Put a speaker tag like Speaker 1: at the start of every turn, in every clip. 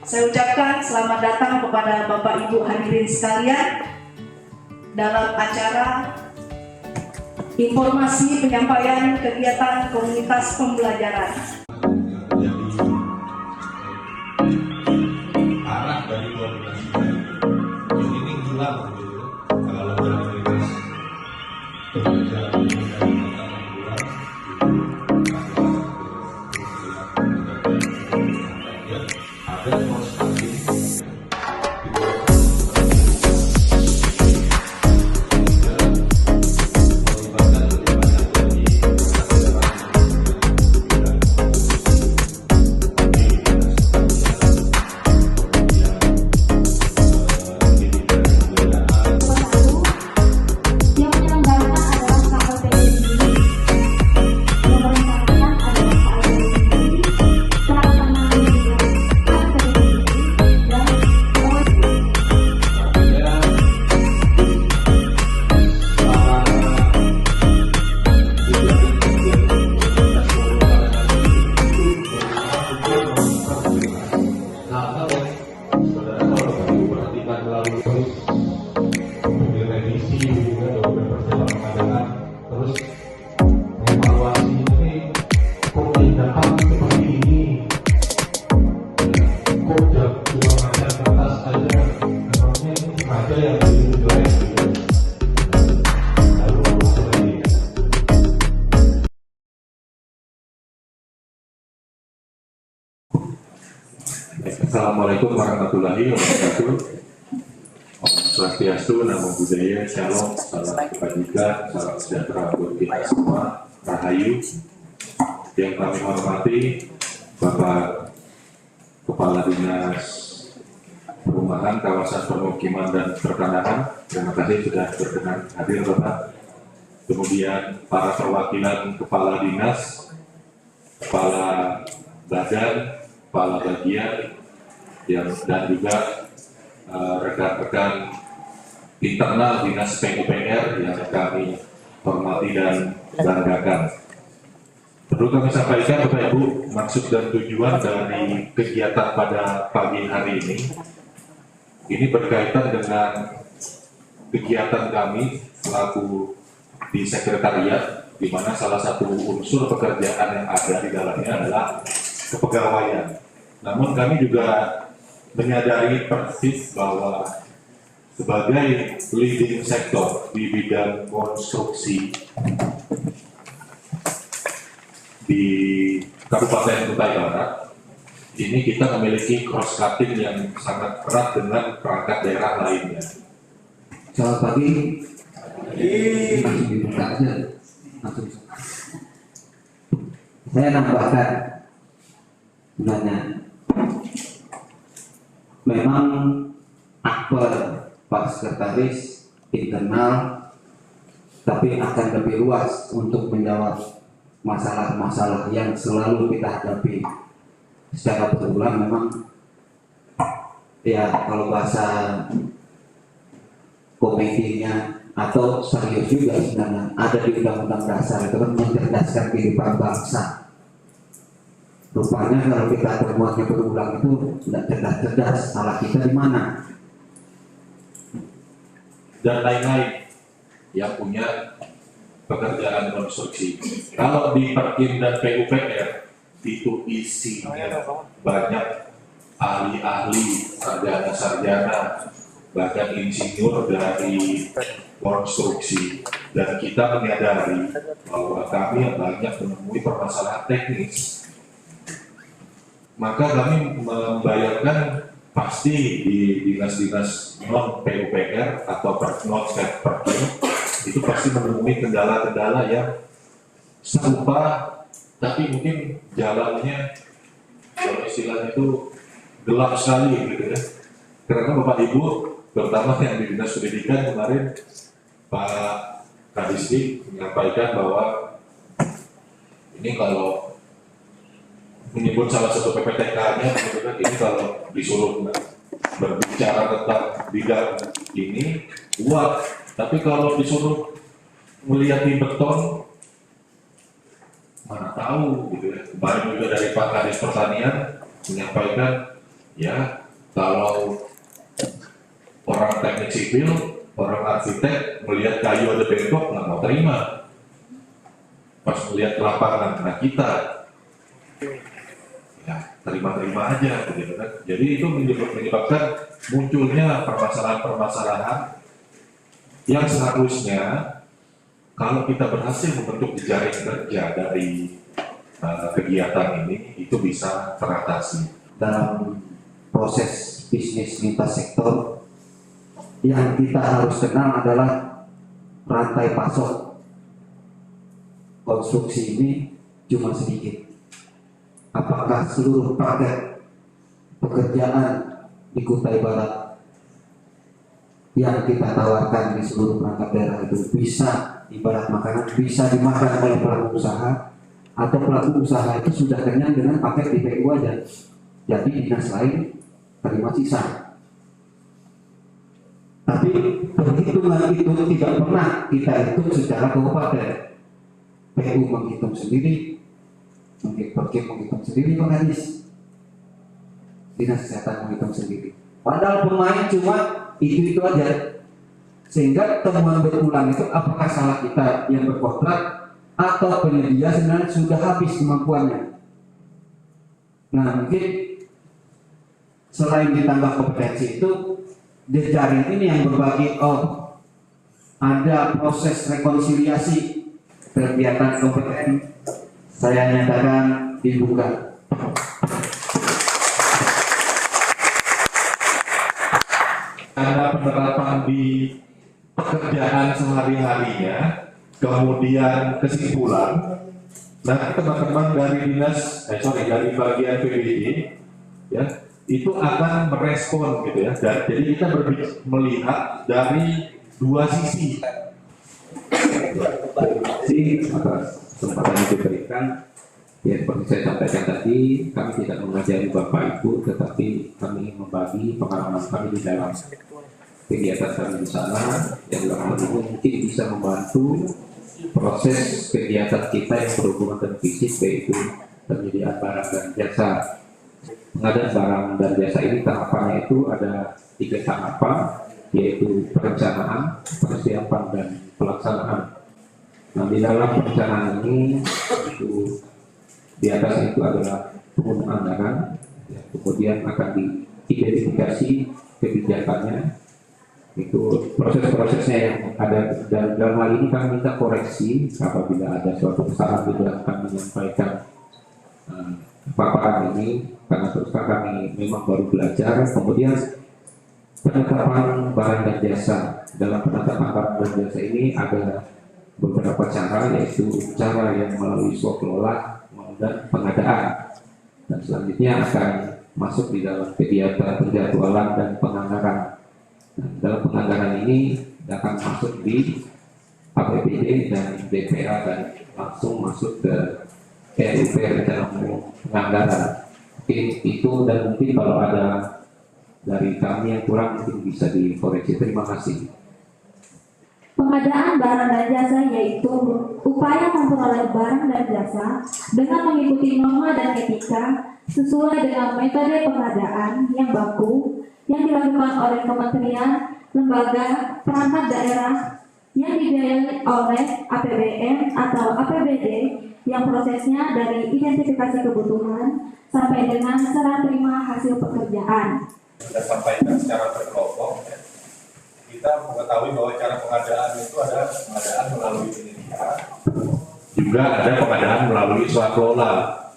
Speaker 1: Saya ucapkan selamat datang kepada Bapak Ibu hadirin sekalian dalam acara informasi penyampaian kegiatan komunitas pembelajaran.
Speaker 2: Arah dari koordinasi ini hilang kalau komunitas pembelajaran Assalamualaikum warahmatullahi wabarakatuh. Om Swastiastu, Namo Buddhaya, Shalom, salam kebajikan, salam sejahtera buat kita semua, Rahayu. Yang kami hormati Bapak Kepala Dinas Perumahan, Kawasan Permukiman dan Pertanahan, terima kasih sudah berkenan hadir Bapak. Kemudian para perwakilan Kepala Dinas, Kepala Badan, Kepala Bagian, dan juga rekan-rekan internal Dinas PUPR yang kami hormati dan banggakan. Perlu kami sampaikan Bapak Ibu, maksud dan tujuan dari kegiatan pada pagi hari ini berkaitan dengan kegiatan kami selaku di sekretariat, di mana salah satu unsur pekerjaan yang ada di dalamnya adalah kepegawaian. Namun kami juga menyadari persis bahwa sebagai leading sektor di bidang konstruksi di Kabupaten Kutai Barat, ini kita memiliki cross cutting yang sangat erat dengan perangkat daerah lainnya.
Speaker 3: Selamat pagi. Langsung dibuka aja. Saya nambahkan sebenarnya. Memang akbar Pak Sekretaris internal, tapi akan lebih luas untuk menjawab masalah-masalah yang selalu kita hadapi secara berulang. Memang ya kalau bahasa komedinya atau serius juga sebenarnya ada di Undang-Undang Dasar itu kan mencerdaskan kehidupan bangsa. Rupanya kalau kita pertemuannya berulang itu tidak cerdas-cerdas, salah kita di mana?
Speaker 2: Dan lain-lain yang punya pekerjaan konstruksi. Kalau di Perkim dan PUPR itu isinya banyak ahli-ahli, sarjana-sarjana, bahkan insinyur dari konstruksi. Dan kita menyadari bahwa kami yang banyak menemui permasalahan teknis. Maka kami membayangkan pasti di dinas-dinas non PUPR atau non Perkim itu pasti menemui kendala-kendala yang serupa, tapi mungkin jalannya kalau istilahnya itu gelap sekali gitu ya. Karena Bapak Ibu, terutama yang di Dinas Pendidikan kemarin Pak Kadisdik menyampaikan bahwa ini kalau menyebut salah satu PPTK-nya, ini kalau disuruh berbicara tentang bidang ini kuat, tapi kalau disuruh melihat di beton mana tahu gitu ya. Kemarin juga dari Pak Kadis Pertanian menyampaikan ya Kalau orang teknik sipil, orang arsitek melihat kayu ada bengkok nggak mau terima. Pas melihat lapangan, nah kita ya terima-terima aja, gitu kan. Jadi itu menyebabkan munculnya permasalahan-permasalahan yang seharusnya kalau kita berhasil membentuk jejaring kerja dari kegiatan ini, itu bisa teratasi.
Speaker 3: Dalam proses bisnis lintas sektor, yang kita harus kenal adalah rantai pasok konstruksi ini cuma sedikit. Apakah seluruh paket pekerjaan di Kutai Barat yang kita tawarkan di seluruh perangkat daerah itu bisa ibarat makanan, bisa dimakan oleh pelaku usaha, atau pelaku usaha itu sudah kenyang dengan paket di PU aja, jadi dinas lain terima sisa. Tapi perhitungan itu tidak pernah kita hitung secara kabupaten. PU menghitung sendiri, mungkin menghitung sendiri, Pak Hadis, dinas kesehatan menghitung sendiri. Padahal pemain cuma itu aja, sehingga temuan berulang itu apakah salah kita yang berkontrak atau penyedia sebenarnya sudah habis kemampuannya. Nah, mungkin selain ditambah kompetensi itu, jejaring ini yang berbagi, ada proses rekonsiliasi kegiatan kompeten, saya nyatakan dibuka.
Speaker 2: Karena penerapan di pekerjaan sehari-harinya, kemudian kesimpulan, nanti teman-teman dari dari bagian PBD, ya, itu akan merespon gitu ya. Jadi kita melihat dari dua sisi.
Speaker 3: Atas kesempatan yang diberikan, ya seperti saya sampaikan tadi, kami tidak mengajari Bapak Ibu, tetapi kami membagi pengalaman kami di dalam kegiatan kami di sana, yang dalam hal ini mungkin bisa membantu proses kegiatan kita yang berhubungan dengan fisik, yaitu penyediaan barang dan jasa. Pengadaan barang dan jasa ini tahapannya itu ada 3 tahapan, yaitu perencanaan, persiapan, dan pelaksanaan. Nah, di dalam perencanaan ini itu di atas itu adalah penggunaan anggaran, ya, kemudian akan diidentifikasi kebijakannya, itu proses-prosesnya yang ada. Dan dalam hal ini kami minta koreksi apabila ada suatu kesalahan di dalam kami menyampaikan paparan ini, karena terus kami memang baru belajar. Kemudian penetapan barang dan jasa, dalam penetapan barang dan jasa ini ada beberapa cara, yaitu cara yang melalui swaklola dan pengadaan, dan selanjutnya akan masuk di dalam kegiatan penjadwalan dan penganggaran. Nah, dalam penganggaran ini akan masuk di APBD dan DPA dan langsung masuk ke RUP, rencana umum penganggaran. Mungkin itu, dan mungkin kalau ada dari kami yang kurang mungkin bisa dikoreksi. Terima kasih.
Speaker 4: Pengadaan barang dan jasa yaitu upaya memperoleh barang dan jasa dengan mengikuti norma dan etika sesuai dengan metode pengadaan yang baku yang dilakukan oleh kementerian, lembaga, perangkat daerah yang dibiayai oleh APBN atau APBD, yang prosesnya dari identifikasi kebutuhan sampai dengan serah terima hasil pekerjaan.
Speaker 2: Kita sampaikan secara berkelompok, ya. Kita mengetahui bahwa cara pengadaan itu ada pengadaan melalui penyidikan, juga ada pengadaan melalui swaklola.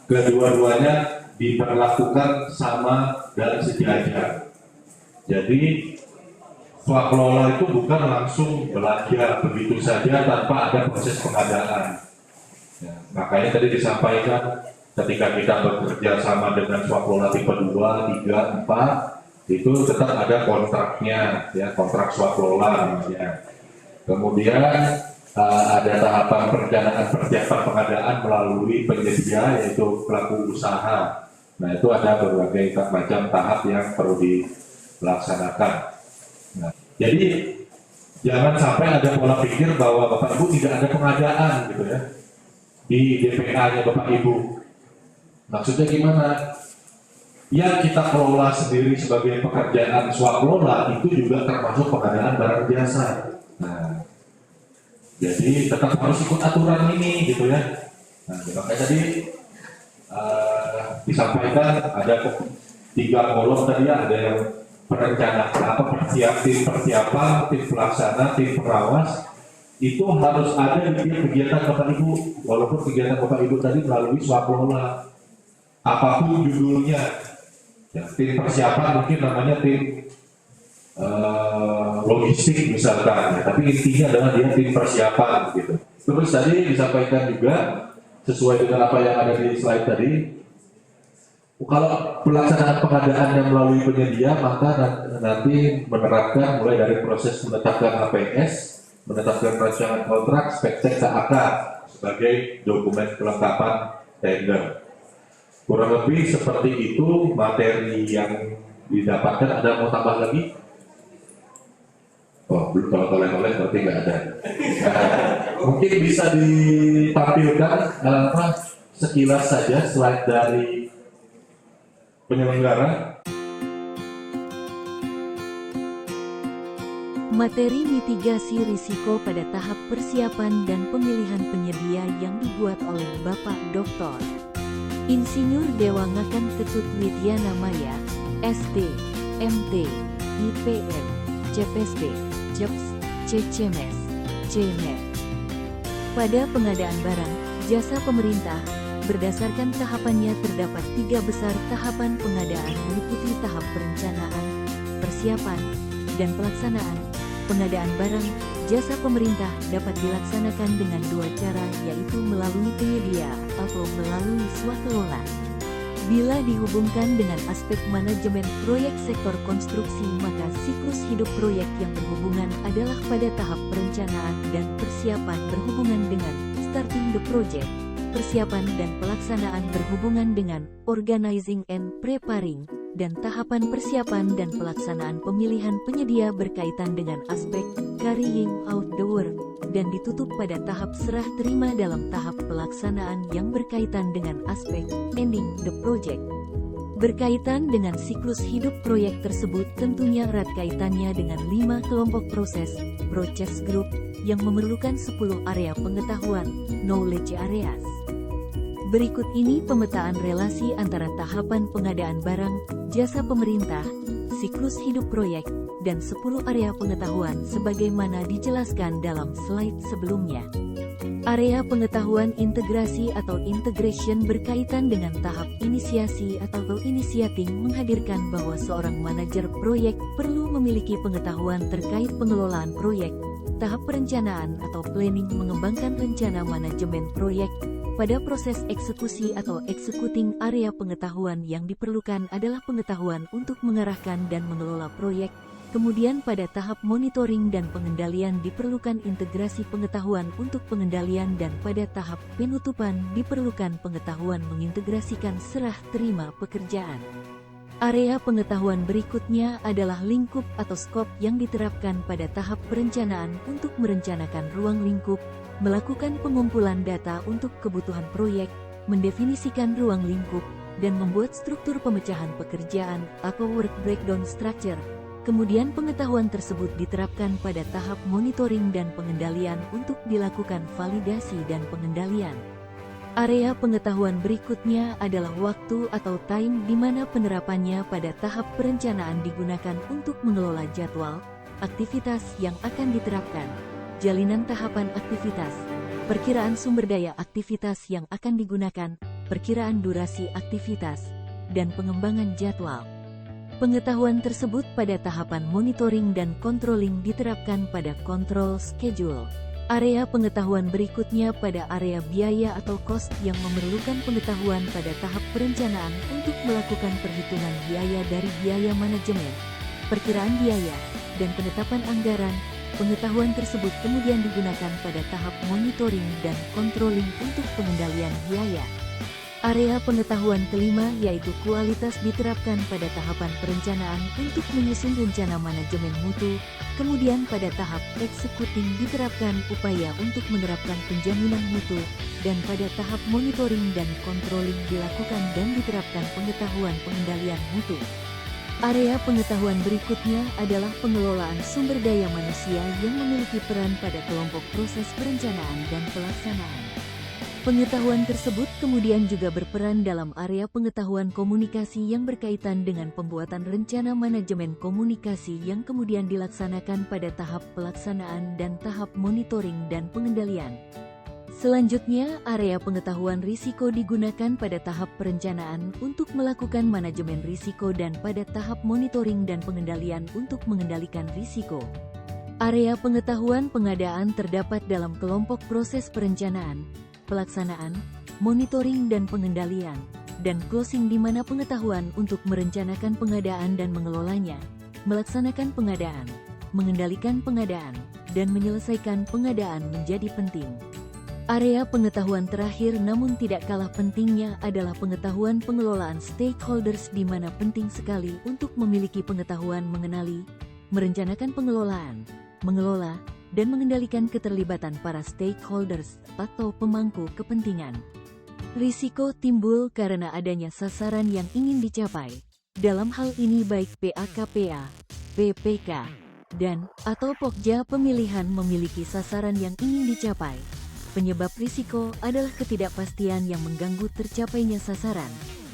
Speaker 2: Kedua-duanya diperlakukan sama dan sejajar. Jadi swaklola itu bukan langsung belanja begitu saja tanpa ada proses pengadaan. Ya, makanya tadi disampaikan ketika kita bekerja sama dengan swaklola tipe 2, 3, 4, itu tetap ada kontraknya, ya, kontrak swaklola namanya. Kemudian ada tahapan perencanaan persiapan pengadaan melalui penyedia, yaitu pelaku usaha. Nah, itu ada berbagai macam tahap yang perlu dilaksanakan. Nah, jadi jangan sampai ada pola pikir bahwa Bapak Ibu tidak ada pengadaan gitu ya di DPA-nya Bapak Ibu. Maksudnya gimana? yang kita kelola sendiri sebagai pekerjaan swakelola itu juga termasuk pengadaan barang jasa. Nah, jadi tetap harus ikut aturan ini gitu ya. Nah, makanya tadi disampaikan ada 3 kolom tadi ya, ada yang perencanaan tim persiapan, tim pelaksana, tim pengawas. Itu harus ada di kegiatan Bapak Ibu, walaupun kegiatan Bapak Ibu tadi melalui swakelola. Apapun judulnya, ya, tim persiapan mungkin namanya tim logistik misalkan, ya, tapi intinya adalah dia tim persiapan gitu. Terus tadi disampaikan juga sesuai dengan apa yang ada di slide tadi, kalau pelaksanaan pengadaan yang melalui penyedia maka nanti menerapkan mulai dari proses menetapkan APS, menetapkan rancangan kontrak, spek cek KAK sebagai dokumen kelengkapan tender. Kurang lebih seperti itu materi yang didapatkan. Ada mau tambah lagi? Oh, belum. Kalau oleh-oleh berarti nggak ada. Mungkin bisa ditampilkan sekilas saja slide dari penyelenggara.
Speaker 5: Materi mitigasi risiko pada tahap persiapan dan pemilihan penyedia yang dibuat oleh Bapak Dr. Insinyur Dewangakan Ketut Widyana Maya, SD, MT, IPM, CPSD, JEPS, CCMS, CMED. Pada pengadaan barang, jasa pemerintah, berdasarkan tahapannya terdapat 3 besar tahapan pengadaan meliputi tahap perencanaan, persiapan, dan pelaksanaan. Pengadaan barang, jasa pemerintah dapat dilaksanakan dengan 2 cara, yaitu melalui penyedia atau melalui swakelola. Bila dihubungkan dengan aspek manajemen proyek sektor konstruksi, maka siklus hidup proyek yang berhubungan adalah pada tahap perencanaan dan persiapan berhubungan dengan starting the project, persiapan dan pelaksanaan berhubungan dengan organizing and preparing, dan tahapan persiapan dan pelaksanaan pemilihan penyedia berkaitan dengan aspek carrying out the work, dan ditutup pada tahap serah terima dalam tahap pelaksanaan yang berkaitan dengan aspek ending the project. Berkaitan dengan siklus hidup proyek tersebut tentunya erat kaitannya dengan 5 kelompok proses group, yang memerlukan 10 area pengetahuan, knowledge areas. Berikut ini pemetaan relasi antara tahapan pengadaan barang, jasa pemerintah, siklus hidup proyek, dan 10 area pengetahuan sebagaimana dijelaskan dalam slide sebelumnya. Area pengetahuan integrasi atau integration berkaitan dengan tahap inisiasi atau initiating, menghadirkan bahwa seorang manajer proyek perlu memiliki pengetahuan terkait pengelolaan proyek. Tahap perencanaan atau planning mengembangkan rencana manajemen proyek. Pada proses eksekusi atau executing, area pengetahuan yang diperlukan adalah pengetahuan untuk mengarahkan dan mengelola proyek. Kemudian pada tahap monitoring dan pengendalian diperlukan integrasi pengetahuan untuk pengendalian, dan pada tahap penutupan diperlukan pengetahuan mengintegrasikan serah terima pekerjaan. Area pengetahuan berikutnya adalah lingkup atau scope yang diterapkan pada tahap perencanaan untuk merencanakan ruang lingkup, melakukan pengumpulan data untuk kebutuhan proyek, mendefinisikan ruang lingkup, dan membuat struktur pemecahan pekerjaan atau work breakdown structure. Kemudian pengetahuan tersebut diterapkan pada tahap monitoring dan pengendalian untuk dilakukan validasi dan pengendalian. Area pengetahuan berikutnya adalah waktu atau time, di mana penerapannya pada tahap perencanaan digunakan untuk mengelola jadwal, aktivitas yang akan diterapkan, jalinan tahapan aktivitas, perkiraan sumber daya aktivitas yang akan digunakan, perkiraan durasi aktivitas, dan pengembangan jadwal. Pengetahuan tersebut pada tahapan monitoring dan controlling diterapkan pada control schedule. Area pengetahuan berikutnya pada area biaya atau cost, yang memerlukan pengetahuan pada tahap perencanaan untuk melakukan perhitungan biaya dari biaya manajemen, perkiraan biaya, dan penetapan anggaran. Pengetahuan tersebut kemudian digunakan pada tahap monitoring dan controlling untuk pengendalian biaya. Area pengetahuan kelima yaitu kualitas diterapkan pada tahapan perencanaan untuk menyusun rencana manajemen mutu, kemudian pada tahap eksekuting diterapkan upaya untuk menerapkan penjaminan mutu, dan pada tahap monitoring dan controlling dilakukan dan diterapkan pengetahuan pengendalian mutu. Area pengetahuan berikutnya adalah pengelolaan sumber daya manusia yang memiliki peran pada kelompok proses perencanaan dan pelaksanaan. Pengetahuan tersebut kemudian juga berperan dalam area pengetahuan komunikasi yang berkaitan dengan pembuatan rencana manajemen komunikasi yang kemudian dilaksanakan pada tahap pelaksanaan dan tahap monitoring dan pengendalian. Selanjutnya, area pengetahuan risiko digunakan pada tahap perencanaan untuk melakukan manajemen risiko dan pada tahap monitoring dan pengendalian untuk mengendalikan risiko. Area pengetahuan pengadaan terdapat dalam kelompok proses perencanaan, pelaksanaan, monitoring dan pengendalian, dan closing di mana pengetahuan untuk merencanakan pengadaan dan mengelolanya, melaksanakan pengadaan, mengendalikan pengadaan, dan menyelesaikan pengadaan menjadi penting. Area pengetahuan terakhir namun tidak kalah pentingnya adalah pengetahuan pengelolaan stakeholders di mana penting sekali untuk memiliki pengetahuan mengenali, merencanakan pengelolaan, mengelola, dan mengendalikan keterlibatan para stakeholders atau pemangku kepentingan. Risiko timbul karena adanya sasaran yang ingin dicapai. Dalam hal ini baik PAKPA, PPK, dan atau Pokja pemilihan memiliki sasaran yang ingin dicapai. Penyebab risiko adalah ketidakpastian yang mengganggu tercapainya sasaran,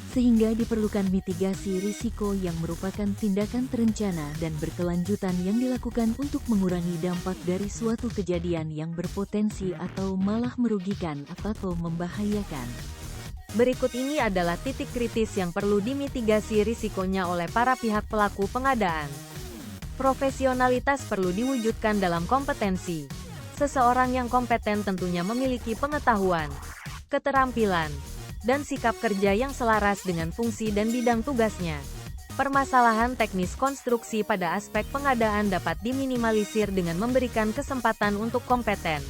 Speaker 5: sehingga diperlukan mitigasi risiko yang merupakan tindakan terencana dan berkelanjutan yang dilakukan untuk mengurangi dampak dari suatu kejadian yang berpotensi atau malah merugikan atau membahayakan.
Speaker 6: Berikut ini adalah titik kritis yang perlu dimitigasi risikonya oleh para pihak pelaku pengadaan. Profesionalitas perlu diwujudkan dalam kompetensi. Seseorang yang kompeten tentunya memiliki pengetahuan, keterampilan, dan sikap kerja yang selaras dengan fungsi dan bidang tugasnya. Permasalahan teknis konstruksi pada aspek pengadaan dapat diminimalisir dengan memberikan kesempatan untuk kompeten.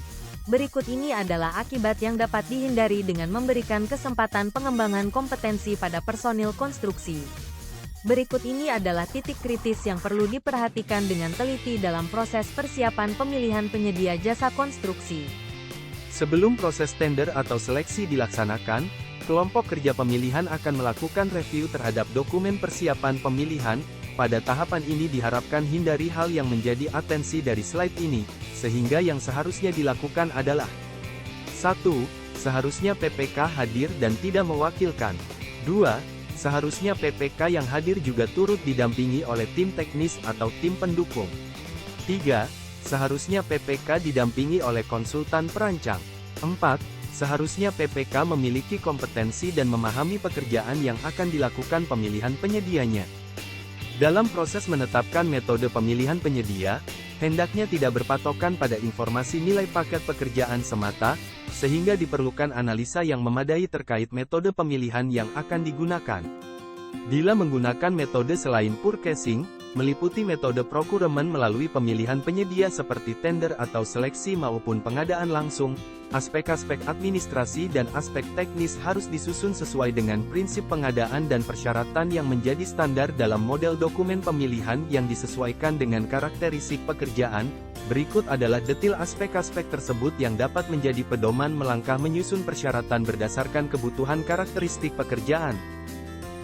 Speaker 6: Berikut ini adalah akibat yang dapat dihindari dengan memberikan kesempatan pengembangan kompetensi pada personil konstruksi. Berikut ini adalah titik kritis yang perlu diperhatikan dengan teliti dalam proses persiapan pemilihan penyedia jasa konstruksi.
Speaker 7: Sebelum proses tender atau seleksi dilaksanakan, kelompok kerja pemilihan akan melakukan review terhadap dokumen persiapan pemilihan. Pada tahapan ini diharapkan hindari hal yang menjadi atensi dari slide ini, sehingga yang seharusnya dilakukan adalah 1. Seharusnya PPK hadir dan tidak mewakilkan. 2. Seharusnya PPK yang hadir juga turut didampingi oleh tim teknis atau tim pendukung. 3. Seharusnya PPK didampingi oleh konsultan perancang. 4. Seharusnya PPK memiliki kompetensi dan memahami pekerjaan yang akan dilakukan pemilihan penyedianya. Dalam proses menetapkan metode pemilihan penyedia, hendaknya tidak berpatokan pada informasi nilai paket pekerjaan semata, sehingga diperlukan analisa yang memadai terkait metode pemilihan yang akan digunakan. Bila menggunakan metode selain purchasing, meliputi metode procurement melalui pemilihan penyedia seperti tender atau seleksi maupun pengadaan langsung, aspek-aspek administrasi dan aspek teknis harus disusun sesuai dengan prinsip pengadaan dan persyaratan yang menjadi standar dalam model dokumen pemilihan yang disesuaikan dengan karakteristik pekerjaan. Berikut adalah detail aspek-aspek tersebut yang dapat menjadi pedoman melangkah menyusun persyaratan berdasarkan kebutuhan karakteristik pekerjaan.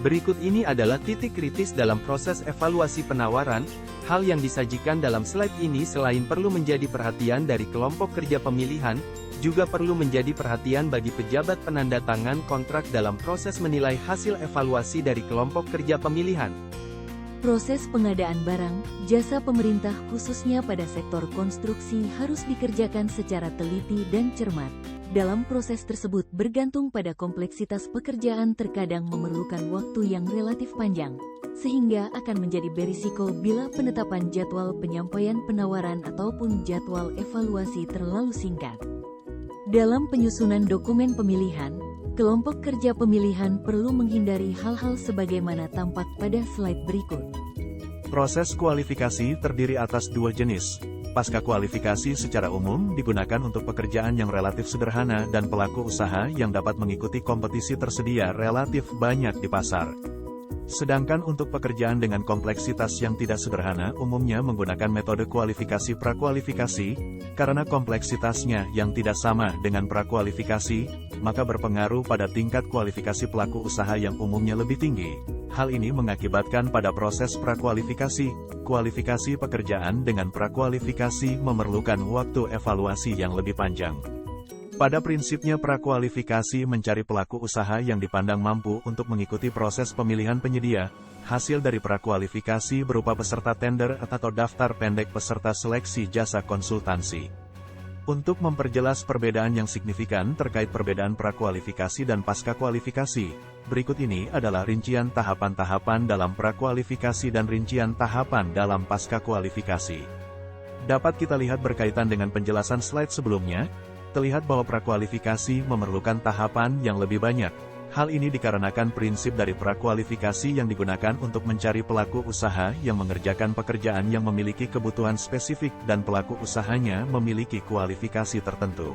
Speaker 7: Berikut ini adalah titik kritis dalam proses evaluasi penawaran. Hal yang disajikan dalam slide ini selain perlu menjadi perhatian dari kelompok kerja pemilihan, juga perlu menjadi perhatian bagi pejabat penanda tangan kontrak dalam proses menilai hasil evaluasi dari kelompok kerja pemilihan.
Speaker 5: Proses pengadaan barang, jasa pemerintah khususnya pada sektor konstruksi harus dikerjakan secara teliti dan cermat. Dalam proses tersebut bergantung pada kompleksitas pekerjaan terkadang memerlukan waktu yang relatif panjang, sehingga akan menjadi berisiko bila penetapan jadwal penyampaian penawaran ataupun jadwal evaluasi terlalu singkat. Dalam penyusunan dokumen pemilihan, kelompok kerja pemilihan perlu menghindari hal-hal sebagaimana tampak pada slide berikut.
Speaker 7: Proses kualifikasi terdiri atas dua jenis. Pasca kualifikasi secara umum digunakan untuk pekerjaan yang relatif sederhana dan pelaku usaha yang dapat mengikuti kompetisi tersedia relatif banyak di pasar. Sedangkan untuk pekerjaan dengan kompleksitas yang tidak sederhana umumnya menggunakan metode kualifikasi prakualifikasi, karena kompleksitasnya yang tidak sama dengan prakualifikasi, maka berpengaruh pada tingkat kualifikasi pelaku usaha yang umumnya lebih tinggi. Hal ini mengakibatkan pada proses prakualifikasi, kualifikasi pekerjaan dengan prakualifikasi memerlukan waktu evaluasi yang lebih panjang. Pada prinsipnya prakualifikasi mencari pelaku usaha yang dipandang mampu untuk mengikuti proses pemilihan penyedia. Hasil dari prakualifikasi berupa peserta tender atau daftar pendek peserta seleksi jasa konsultansi. Untuk memperjelas perbedaan yang signifikan terkait perbedaan prakualifikasi dan pasca kualifikasi, berikut ini adalah rincian tahapan-tahapan dalam prakualifikasi dan rincian tahapan dalam pasca kualifikasi. Dapat kita lihat berkaitan dengan penjelasan slide sebelumnya, terlihat bahwa prakualifikasi memerlukan tahapan yang lebih banyak. Hal ini dikarenakan prinsip dari prakualifikasi yang digunakan untuk mencari pelaku usaha yang mengerjakan pekerjaan yang memiliki kebutuhan spesifik dan pelaku usahanya memiliki kualifikasi tertentu.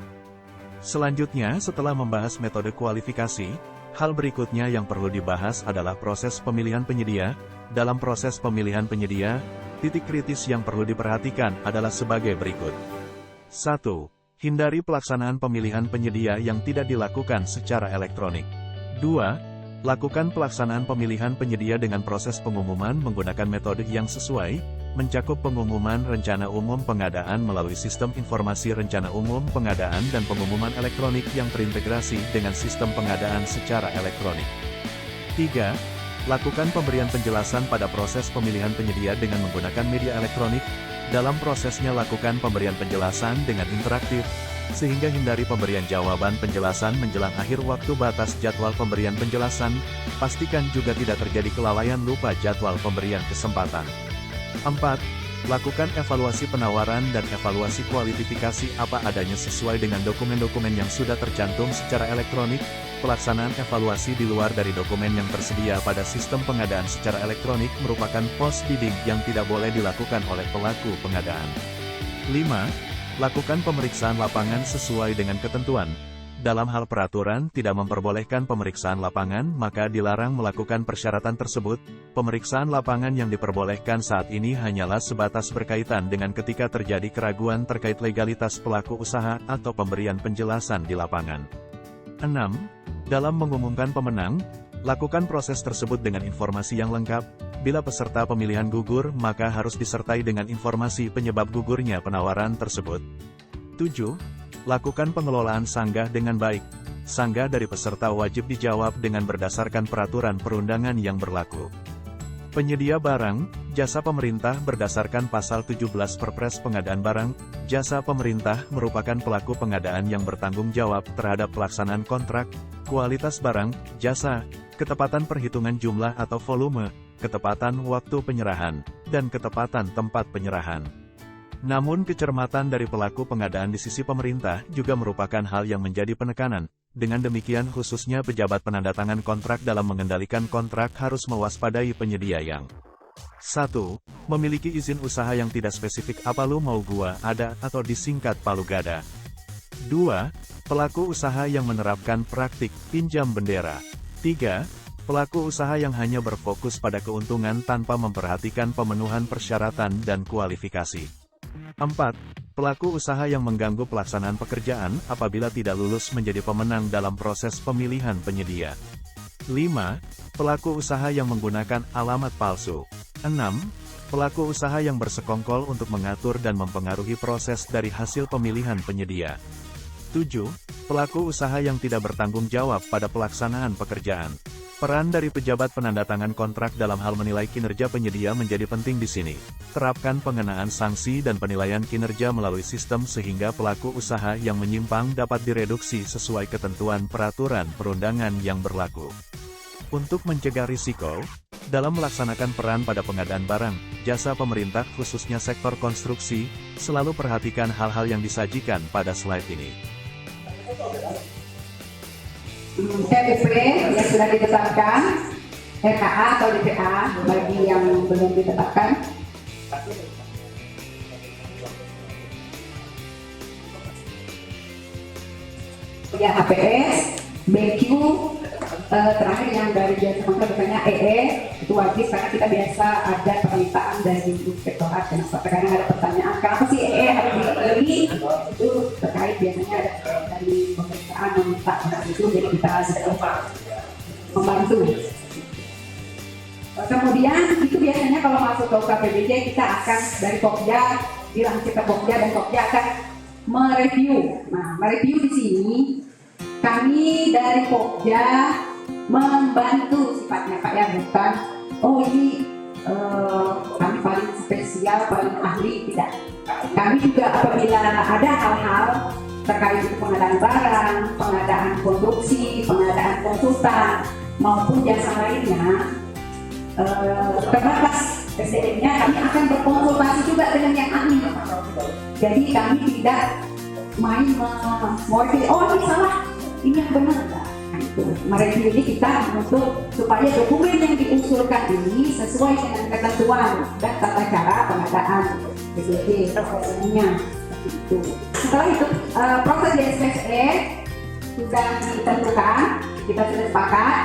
Speaker 7: Selanjutnya, setelah membahas metode kualifikasi, hal berikutnya yang perlu dibahas adalah proses pemilihan penyedia. Dalam proses pemilihan penyedia, titik kritis yang perlu diperhatikan adalah sebagai berikut. 1. Hindari pelaksanaan pemilihan penyedia yang tidak dilakukan secara elektronik. 2. Lakukan pelaksanaan pemilihan penyedia dengan proses pengumuman menggunakan metode yang sesuai, mencakup pengumuman rencana umum pengadaan melalui sistem informasi rencana umum pengadaan dan pengumuman elektronik yang terintegrasi dengan sistem pengadaan secara elektronik. 3. Lakukan pemberian penjelasan pada proses pemilihan penyedia dengan menggunakan media elektronik. Dalam prosesnya lakukan pemberian penjelasan dengan interaktif, sehingga hindari pemberian jawaban penjelasan menjelang akhir waktu batas jadwal pemberian penjelasan. Pastikan juga tidak terjadi kelalaian lupa jadwal pemberian kesempatan. 4. Lakukan evaluasi penawaran dan evaluasi kualifikasi apa adanya sesuai dengan dokumen-dokumen yang sudah tercantum secara elektronik. Pelaksanaan evaluasi di luar dari dokumen yang tersedia pada sistem pengadaan secara elektronik merupakan post bidding yang tidak boleh dilakukan oleh pelaku pengadaan. 5. Lakukan pemeriksaan lapangan sesuai dengan ketentuan. Dalam hal peraturan tidak memperbolehkan pemeriksaan lapangan, maka dilarang melakukan persyaratan tersebut. Pemeriksaan lapangan yang diperbolehkan saat ini hanyalah sebatas berkaitan dengan ketika terjadi keraguan terkait legalitas pelaku usaha atau pemberian penjelasan di lapangan. 6. Dalam mengumumkan pemenang, lakukan proses tersebut dengan informasi yang lengkap. Bila peserta pemilihan gugur, maka harus disertai dengan informasi penyebab gugurnya penawaran tersebut. 7. Lakukan pengelolaan sanggah dengan baik. Sanggah dari peserta wajib dijawab dengan berdasarkan peraturan perundangan yang berlaku. Penyedia barang, jasa pemerintah berdasarkan pasal 17 Perpres Pengadaan Barang, jasa pemerintah merupakan pelaku pengadaan yang bertanggung jawab terhadap pelaksanaan kontrak, kualitas barang, jasa, ketepatan perhitungan jumlah atau volume, ketepatan waktu penyerahan, dan ketepatan tempat penyerahan. Namun kecermatan dari pelaku pengadaan di sisi pemerintah juga merupakan hal yang menjadi penekanan. Dengan demikian khususnya pejabat penandatangan kontrak dalam mengendalikan kontrak harus mewaspadai penyedia yang 1. Memiliki izin usaha yang tidak spesifik apa lu mau gua ada atau disingkat palu gada. 2. Pelaku usaha yang menerapkan praktik pinjam bendera. 3. Pelaku usaha yang hanya berfokus pada keuntungan tanpa memperhatikan pemenuhan persyaratan dan kualifikasi. 4. Pelaku usaha yang mengganggu pelaksanaan pekerjaan apabila tidak lulus menjadi pemenang dalam proses pemilihan penyedia. 5. Pelaku usaha yang menggunakan alamat palsu. 6. Pelaku usaha yang bersekongkol untuk mengatur dan mempengaruhi proses dari hasil pemilihan penyedia. 7. Pelaku usaha yang tidak bertanggung jawab pada pelaksanaan pekerjaan. Peran dari pejabat penandatangan kontrak dalam hal menilai kinerja penyedia menjadi penting di sini. Terapkan pengenaan sanksi dan penilaian kinerja melalui sistem sehingga pelaku usaha yang menyimpang dapat direduksi sesuai ketentuan peraturan perundangan yang berlaku. Untuk mencegah risiko, dalam melaksanakan peran pada pengadaan barang, jasa pemerintah khususnya sektor konstruksi, selalu perhatikan hal-hal yang disajikan pada slide ini.
Speaker 8: RUP yang sudah ditetapkan, RKA atau DPA bagi yang belum ditetapkan. ya HPS, BQ, terakhir yang dari jasa kontrak biasanya EE itu wajib karena kita biasa ada permintaan dari inspektorat dan kadang ada pertanyaan kenapa sih EE harus dibeli, itu terkait biasanya ada dari pemeriksaan meminta itu, jadi kita bisa membantu. Kemudian itu biasanya kalau masuk ke UKPBJ kita akan dari Pokja dilangsir ke Pokja dan Pokja akan mereview. Nah, mereview di sini kami dari Pokja membantu sifatnya Pak ya, bukan oh ini kami paling spesial, paling ahli, tidak. Kami juga apabila ada hal-hal terkait pengadaan barang, pengadaan konstruksi, pengadaan konsultan maupun jasa lainnya terbatas SDM-nya, kami akan berkonsultasi juga dengan yang ahli. Jadi kami tidak main mewakili, oh ini salah, ini yang benar. Nah, itu mereview ini kita untuk supaya dokumen yang diusulkan ini sesuai dengan ketentuan dan tata cara pengadaan PBJ prosesnya. Itu. Setelah itu proses di SPSE sudah ditentukan, kita sudah sepakat.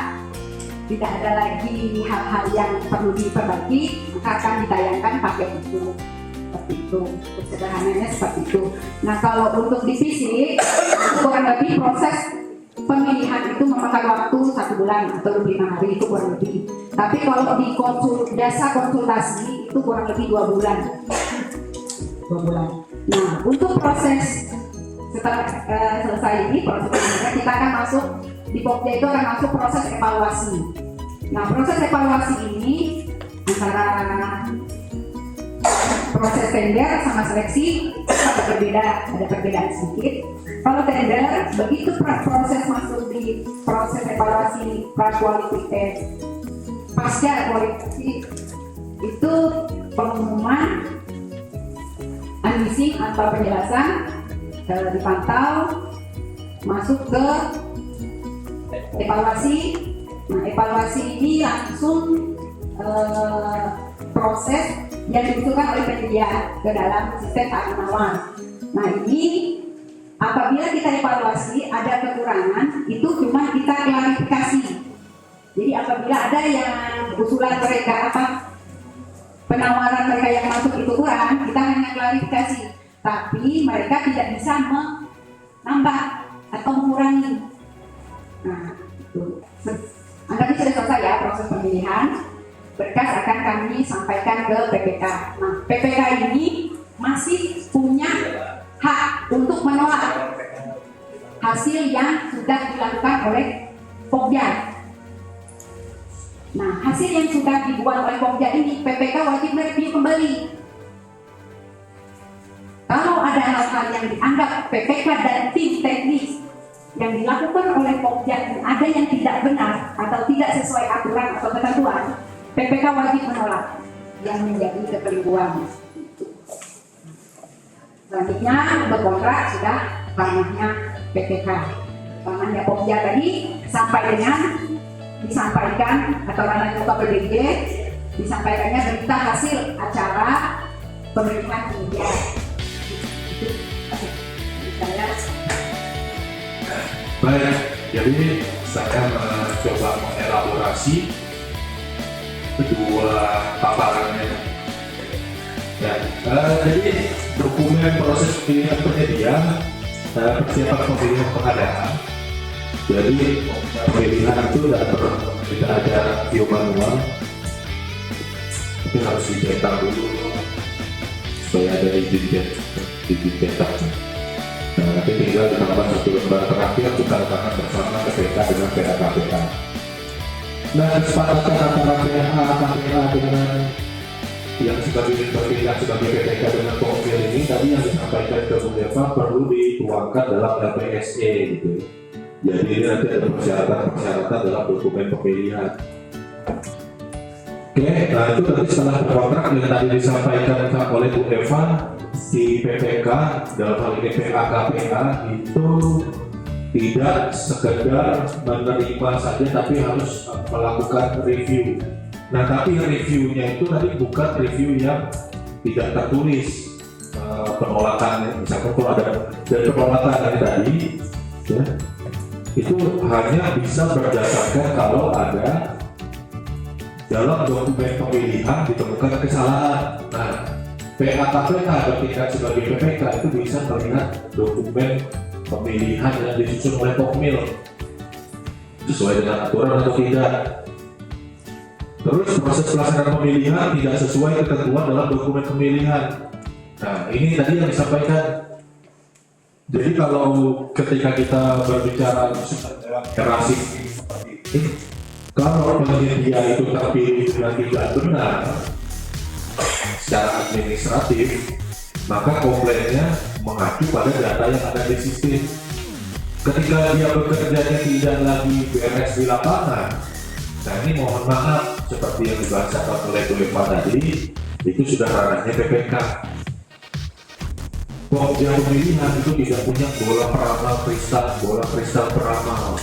Speaker 8: Tidak ada lagi hal-hal yang perlu diperbaiki, maka akan ditayangkan pakai itu. Seperti itu, sederhananya seperti itu. Nah kalau untuk di fisik, kurang lebih proses pemilihan itu memakan waktu 1 bulan atau 5 hari itu kurang lebih. Tapi kalau di jasa konsultasi itu kurang lebih 2 bulan. 2 bulan. Nah untuk proses setelah selesai ini proses pemilihan, kita akan masuk di Pokja itu akan masuk proses evaluasi. Nah proses evaluasi ini antara proses tender sama seleksi ada perbedaan sedikit. Kalau tender begitu proses masuk di proses evaluasi pasca kualifikasi itu pengumuman unleashing atau penjelasan dipantau masuk ke evaluasi. Nah evaluasi ini langsung proses yang dibutuhkan oleh penyedia ke dalam sistem tarik menawar. Nah ini apabila kita evaluasi ada kekurangan itu cuma kita klarifikasi. Jadi apabila ada yang usulan mereka penawaran mereka yang masuk itu kurang, kita hanya klarifikasi. Tapi mereka tidak bisa menambah atau mengurangi. Nah, itu. Anggap ini sudah selesai ya proses pemilihan. Berkas akan kami sampaikan ke PPK. Nah, PPK ini masih punya hak untuk menolak hasil yang sudah dilakukan oleh Pokja. Nah, hasil yang sudah dibuat oleh Pokja ini PPK wajib mereview kembali. Kalau ada hal-hal yang dianggap PPK dan tim teknis yang dilakukan oleh Pokja ada yang tidak benar atau tidak sesuai aturan atau ketentuan, PPK wajib menolak yang menjadi kekeliruan. Selanjutnya berkontrak sudah ranahnya PPK. Ranahnya Pokja tadi sampai dengan disampaikan atau ranahnya UKPBJ disampaikannya berita hasil acara pemilihan media.
Speaker 2: Baik, jadi saya mencoba mengelaborasi kedua paparannya. Ya, jadi dokumen proses pemilihan penyedia, persiapan pemilihan pengadaan. Jadi pemilihan itu tidak ada view manual, tapi harus dicetak dulu supaya ada izin cetak. Nah, nanti tinggal ditambah 1 lembar terakhir kita tangan bersama PPK dengan PA-KPA. Nah, kesepakatan antara PA-KPA dengan yang sebagai berpihak sebagai PPK dengan Pokja ini tadi yang disampaikan ke Bung Deva perlu dituangkan dalam LPSE gitu. Jadi ini nanti ada persyaratan dalam dokumen pemilihan. Oke, nah itu tadi setelah berkontrak yang tadi disampaikan oleh Bu Eva di PPK dalam hal ini PA-KPA itu tidak sekedar menerima saja tapi harus melakukan review. Nah tapi reviewnya itu tadi bukan review yang tidak tertulis, penolakan misalkan kalau ada dari penolakan tadi ya, itu hanya bisa berdasarkan kalau ada dalam dokumen pemilihan ditemukan kesalahan. Nah, PAKPK bertindak sebagai PPK itu bisa melihat dokumen pemilihan yang disusun oleh Pokmil sesuai dengan aturan atau tidak. Terus proses pelaksanaan pemilihan tidak sesuai ketentuan dalam dokumen pemilihan. Nah, ini tadi yang disampaikan. Jadi kalau ketika kita berbicara kerasi seperti ini, kalau penyedia itu terpilih dengan tidak benar secara administratif, maka komplainnya mengacu pada data yang ada di sistem. Ketika dia bekerjanya tidak lagi beres di lapangan, nah ini mohon maaf seperti yang dibahasakan oleh Pak tadi, itu sudah ranahnya PPK. Pokja pemilihan itu tidak punya bola kristal peramal.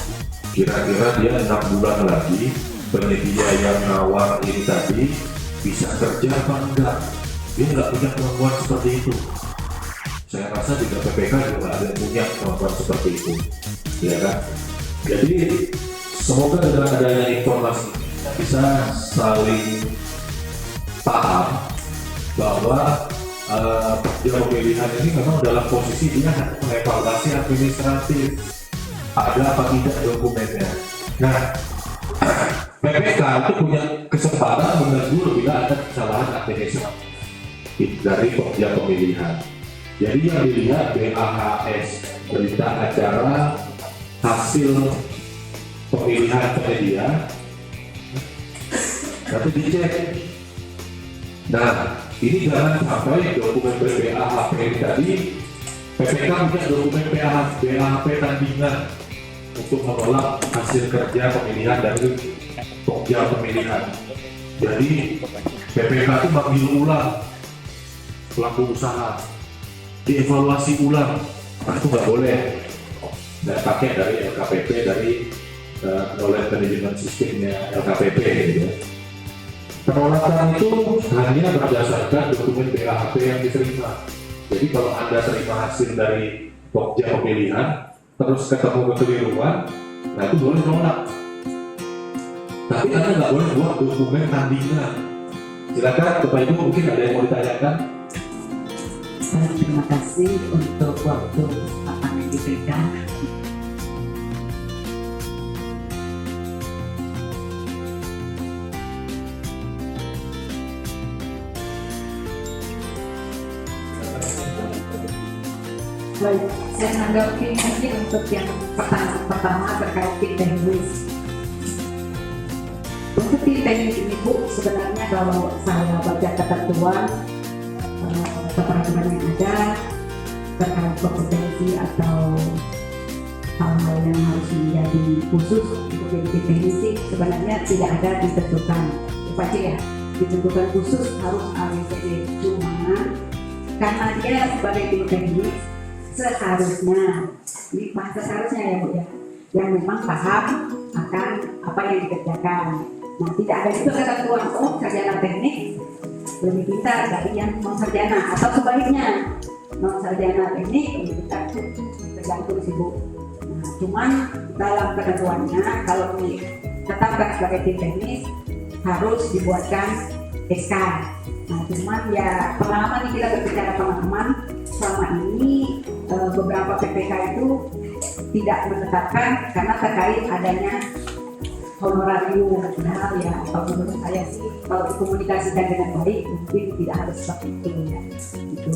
Speaker 2: Kira-kira dia 6 bulan lagi penyedia yang nawar ini tadi bisa kerja apa enggak? Dia nggak punya kemampuan seperti itu. Saya rasa juga PPK juga ada yang punya kemampuan seperti itu, ya kan? Jadi semoga dengan adanya informasi kita bisa saling paham bahwa pemilihan ini memang dalam posisi dia mengevaluasi administratif, ada apa tidak dokumennya. Nah, PPK itu punya kesempatan menegur bila ada kesalahan administratif dari pemilihan pemilihan. Jadi yang dilihat BAHS, berita acara hasil pemilihan penyedia, nanti dicek. Nah, ini jangan sampai dokumen BAHP tadi PPK punya dokumen BAHP tandingan untuk menolak hasil kerja pemilihan dari pokja pemilihan. Jadi PPK itu manggil ulang pelaku usaha, dievaluasi ulang. Nah, itu nggak boleh. Nggak pakai dari LKPP, dari knowledge management systemnya LKPP gitu. Penolakan itu hanya berdasarkan dokumen BAHP yang diterima. Jadi kalau Anda terima hasil dari pokja pemilihan, terus ketemu kekeliruan, nah itu boleh nolak. Tapi Anda nggak boleh buat dokumen tandingan. Silakan Bapak Ibu, mungkin ada yang mau ditanyakan.
Speaker 8: Terima kasih untuk waktu apa yang diberikan. Baik, saya menanggapi ini untuk yang pertama terkait tim teknis. Untuk tim teknis ini Bu, sebenarnya kalau saya baca ketentuan peraturan yang ada terkait kompetensi atau hal-hal yang harus menjadi khusus untuk jadi tim teknis sebenarnya tidak ada ditentukan. Pak ya, ditentukan khusus harus ABCD. Cuma karena dia sebagai tim teknis seharusnya, ini bahasa seharusnya ya Bu ya, yang memang paham akan apa yang dikerjakan. Nah, tidak ada juga ketentuan sarjana teknik lebih pintar dari yang non sarjana atau sebaliknya, non sarjana teknik lebih pintar, tergantung sih Bu. Nah, cuman dalam ketentuannya kalau ditetapkan sebagai tim teknis harus dibuatkan SK. Nah, cuman ya pengalaman ini, kita berbicara pengalaman selama ini beberapa PPK itu tidak menetapkan karena terkait adanya honorarium. Padahal ya kalau menurut saya sih kalau dikomunikasikan dengan baik mungkin tidak harus seperti itu ya. Itu.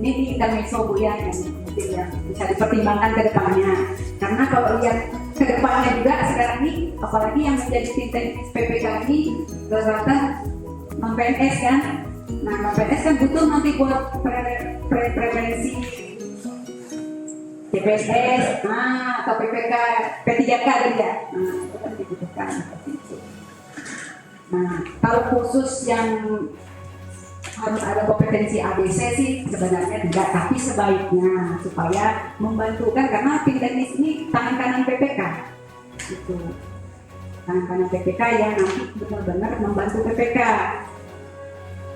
Speaker 8: Ini intermezzo Bu ya, yang mungkin yang bisa dipertimbangkan ke depannya. Karena kalau lihat ke depannya juga sekarang ini apalagi yang menjadi tim teknis PPK ini rata-rata non-PNS kan. Nah, non-PNS kan butuh nanti buat preferensi CPNS, atau PPK, P3K gitu ya. Nah, itu kan dibutuhkan seperti itu. Nah, kalau khusus yang harus ada kompetensi ABC sih sebenarnya tidak, tapi sebaiknya supaya membantukan, karena tim teknis ini tangan kanan PPK. Itu tangan kanan PPK yang nanti benar-benar membantu PPK.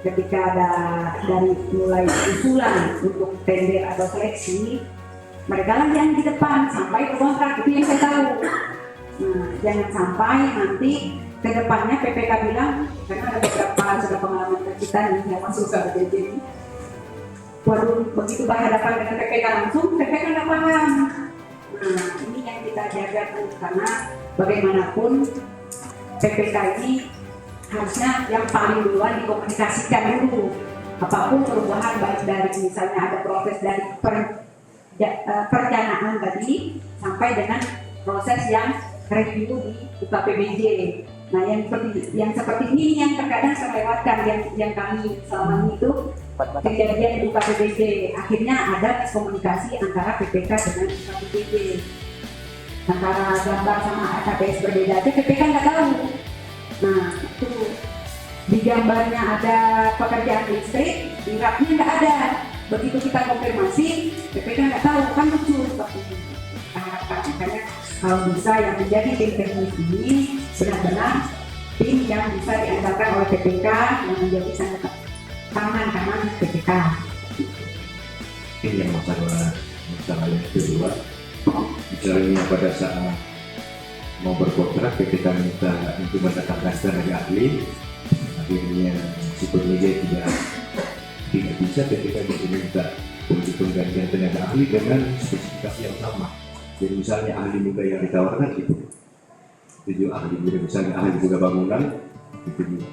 Speaker 8: Ketika ada dari mulai usulan untuk tender atau seleksi, mereka lah yang di depan sampai berkontrak, itu yang saya tahu. Nah, jangan sampai nanti ke depannya PPK bilang, karena ada beberapa sudah pengalaman kita nih yang masuk ke BPJ ini, waduh begitu berhadapan dengan PPK langsung, PPK nggak paham. Nah, ini yang kita jaga tuh, karena bagaimanapun PPK ini harusnya yang paling duluan dikomunikasikan dulu. Apapun perubahan, baik dari misalnya ada proses dari perencanaan tadi sampai dengan proses yang review di UKPBJ. Nah, yang seperti ini yang terkadang terlewatkan, yang kami selama ini itu kejadian di UKPBJ. Akhirnya ada miskomunikasi antara PPK dengan UKPBJ. Antara gambar sama AKPS berbeda aja, PPK nggak tahu. Nah, itu di gambarnya ada pekerjaan listrik, di rapnya nggak ada. Begitu kita konfirmasi, PPK nggak tahu, kan lucu seperti itu. Makanya kalau bisa yang menjadi tim teknis ini benar-benar tim yang bisa diandalkan oleh PPK, yang menjadi sangat tangan kanan PPK.
Speaker 2: Ini yang masalah yang kedua, misalnya pada saat mau berkontrak PPK minta untuk mendatangkan tenaga ahli, akhirnya si penyedia tidak bisa, PPK bisa minta untuk penggantian tenaga ahli dengan spesifikasi yang sama. Jadi misalnya ahli muda yang ditawarkan itu ahli muda, misalnya ahli muda bangunan itu juga.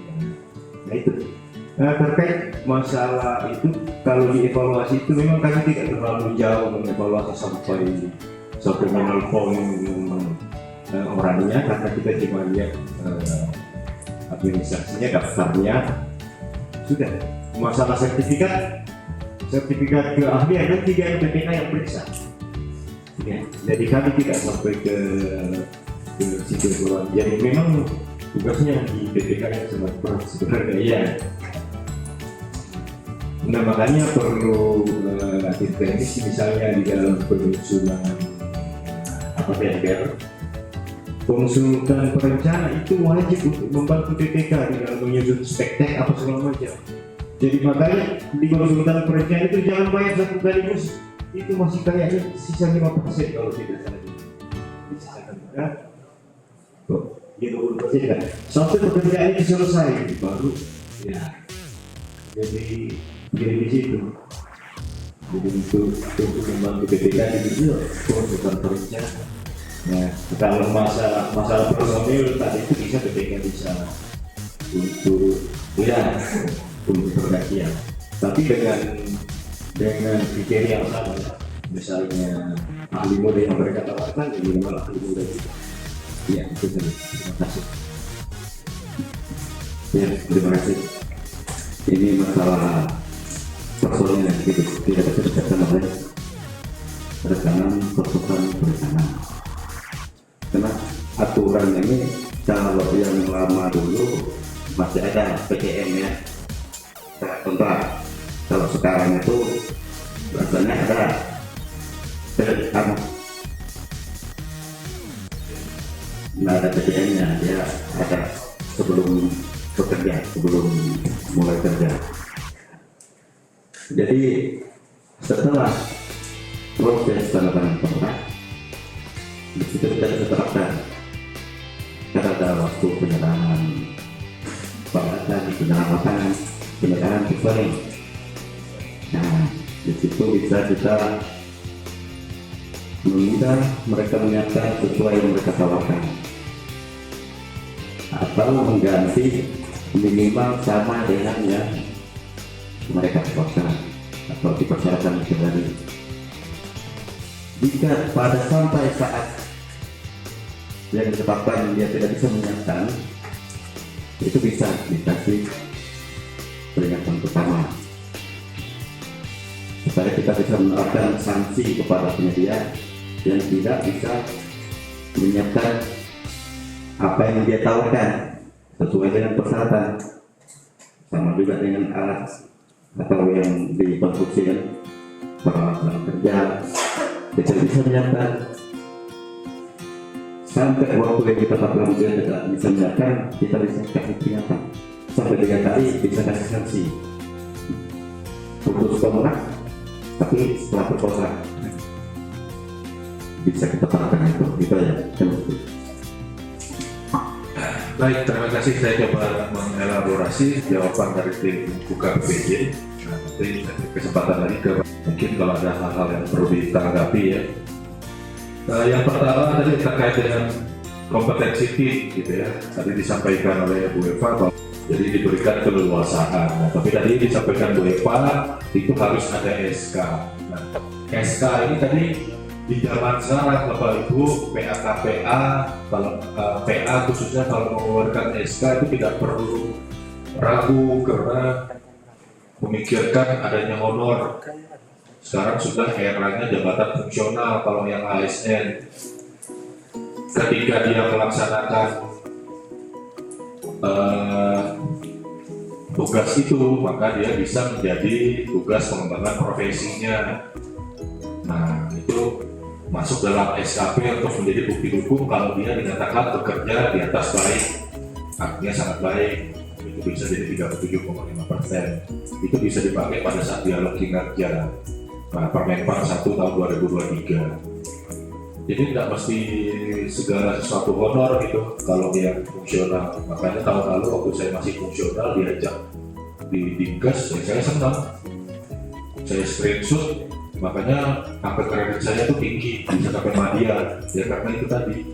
Speaker 2: Nah itu terkait masalah itu, kalau dievaluasi itu memang kami tidak terlalu jauh mengevaluasi sampai menelpon orangnya, karena kita cuma lihat administrasinya, daftarnya sudah. Masalah sertifikat keahlian ada 3 PPK yang periksa. Ya, jadi kami tidak sampai ke situ keluar. Jadi memang tugasnya di PPK yang sangat berat sebenarnya ya. Nah, makanya perlu tim teknis misalnya di dalam penyusunan tender. Konsultan perencana itu wajib untuk membantu PPK di dalam menyusun spek apa segala macam. Jadi makanya di konsultan perencana itu jangan bayar satu kali mus, itu masih kayaknya sisa 5% kalau tidak salah. Disisakan kan? Tuh, dia 20% kan? Sampai pekerjaan ini selesai baru ya. Jadi di situ. Jadi untuk membantu PPK itu konsultan perencana. Nah, kalau masalah personil tadi itu bisa PPK bisa untuk untuk pergantian, tapi dengan kriteria yang sama, misalnya ahli muda yang mereka tawarkan jadi minimal ahli muda juga. Ya, itu saja. Terima kasih. Ya, terima kasih. Ini masalah personil yang tidak bisa dikatakan oleh rekanan pertukaran perencanaan. Karena aturan ini kalau yang lama dulu masih ada PCM ya, kontrak. Kalau sekarang itu rasanya ada nggak ada PCM-nya, dia ada sebelum bekerja, sebelum mulai kerja. Jadi setelah proses tanda tangan kontrak, di situ kita bisa terapkan. Kita ada waktu penyerahan peralatan, penyelamatan, penyerahan pipeline. Nah, di situ bisa kita meminta mereka menyiapkan sesuai yang mereka tawarkan, atau mengganti minimal sama dengan yang mereka tawarkan atau dipersyaratkan kembali. Jika pada sampai saat yang ditetapkan dia tidak bisa menyiapkan, itu bisa dikasih peringatan pertama supaya kita bisa menerapkan sanksi kepada penyedia yang tidak bisa menyiapkan apa yang dia tawarkan sesuai dengan persyaratan, sama juga dengan alat atau yang dikonstruksikan peralatan kerja kita bisa menyiapkan. Sampai waktu yang kita tetapkan dia tidak bisa menyiapkan, kita bisa kasih peringatan sampai 3 kali, bisa kasih sanksi putus kontrak tapi setelah berkontrak.
Speaker 3: bisa kita terapkan itu ya.
Speaker 2: Baik, terima kasih. Saya coba mengelaborasi jawaban dari tim Buka PPJ. Nah, nanti kesempatan lagi ke mungkin kalau ada hal-hal yang perlu ditanggapi ya. Yang pertama tadi terkait dengan kompetensi tim gitu ya. Tadi disampaikan oleh Bu Eva bahwa jadi diberikan keleluasaan. Nah, tapi tadi disampaikan Bu Eva itu harus ada SK. Nah, SK ini tadi di zaman sekarang Bapak Ibu PA-KPA kalau PA khususnya kalau mengeluarkan SK itu tidak perlu ragu karena memikirkan adanya honor. Sekarang sudah eranya jabatan fungsional kalau yang ASN. Ketika dia melaksanakan tugas itu maka dia bisa menjadi tugas pengembangan profesinya. Nah itu masuk dalam SKP untuk menjadi bukti dukung kalau dia dinyatakan bekerja di atas baik, artinya sangat baik, itu bisa jadi 37,5%. Itu bisa dipakai pada saat dialog kinerja Permenpan 1 tahun 2023. Jadi tidak mesti segala sesuatu honor gitu kalau dia fungsional. Makanya tahun lalu waktu saya masih fungsional diajak di Dinkes, saya senang, saya screenshot. Makanya angka kredit saya itu tinggi, bisa sampai media, ya karena itu tadi.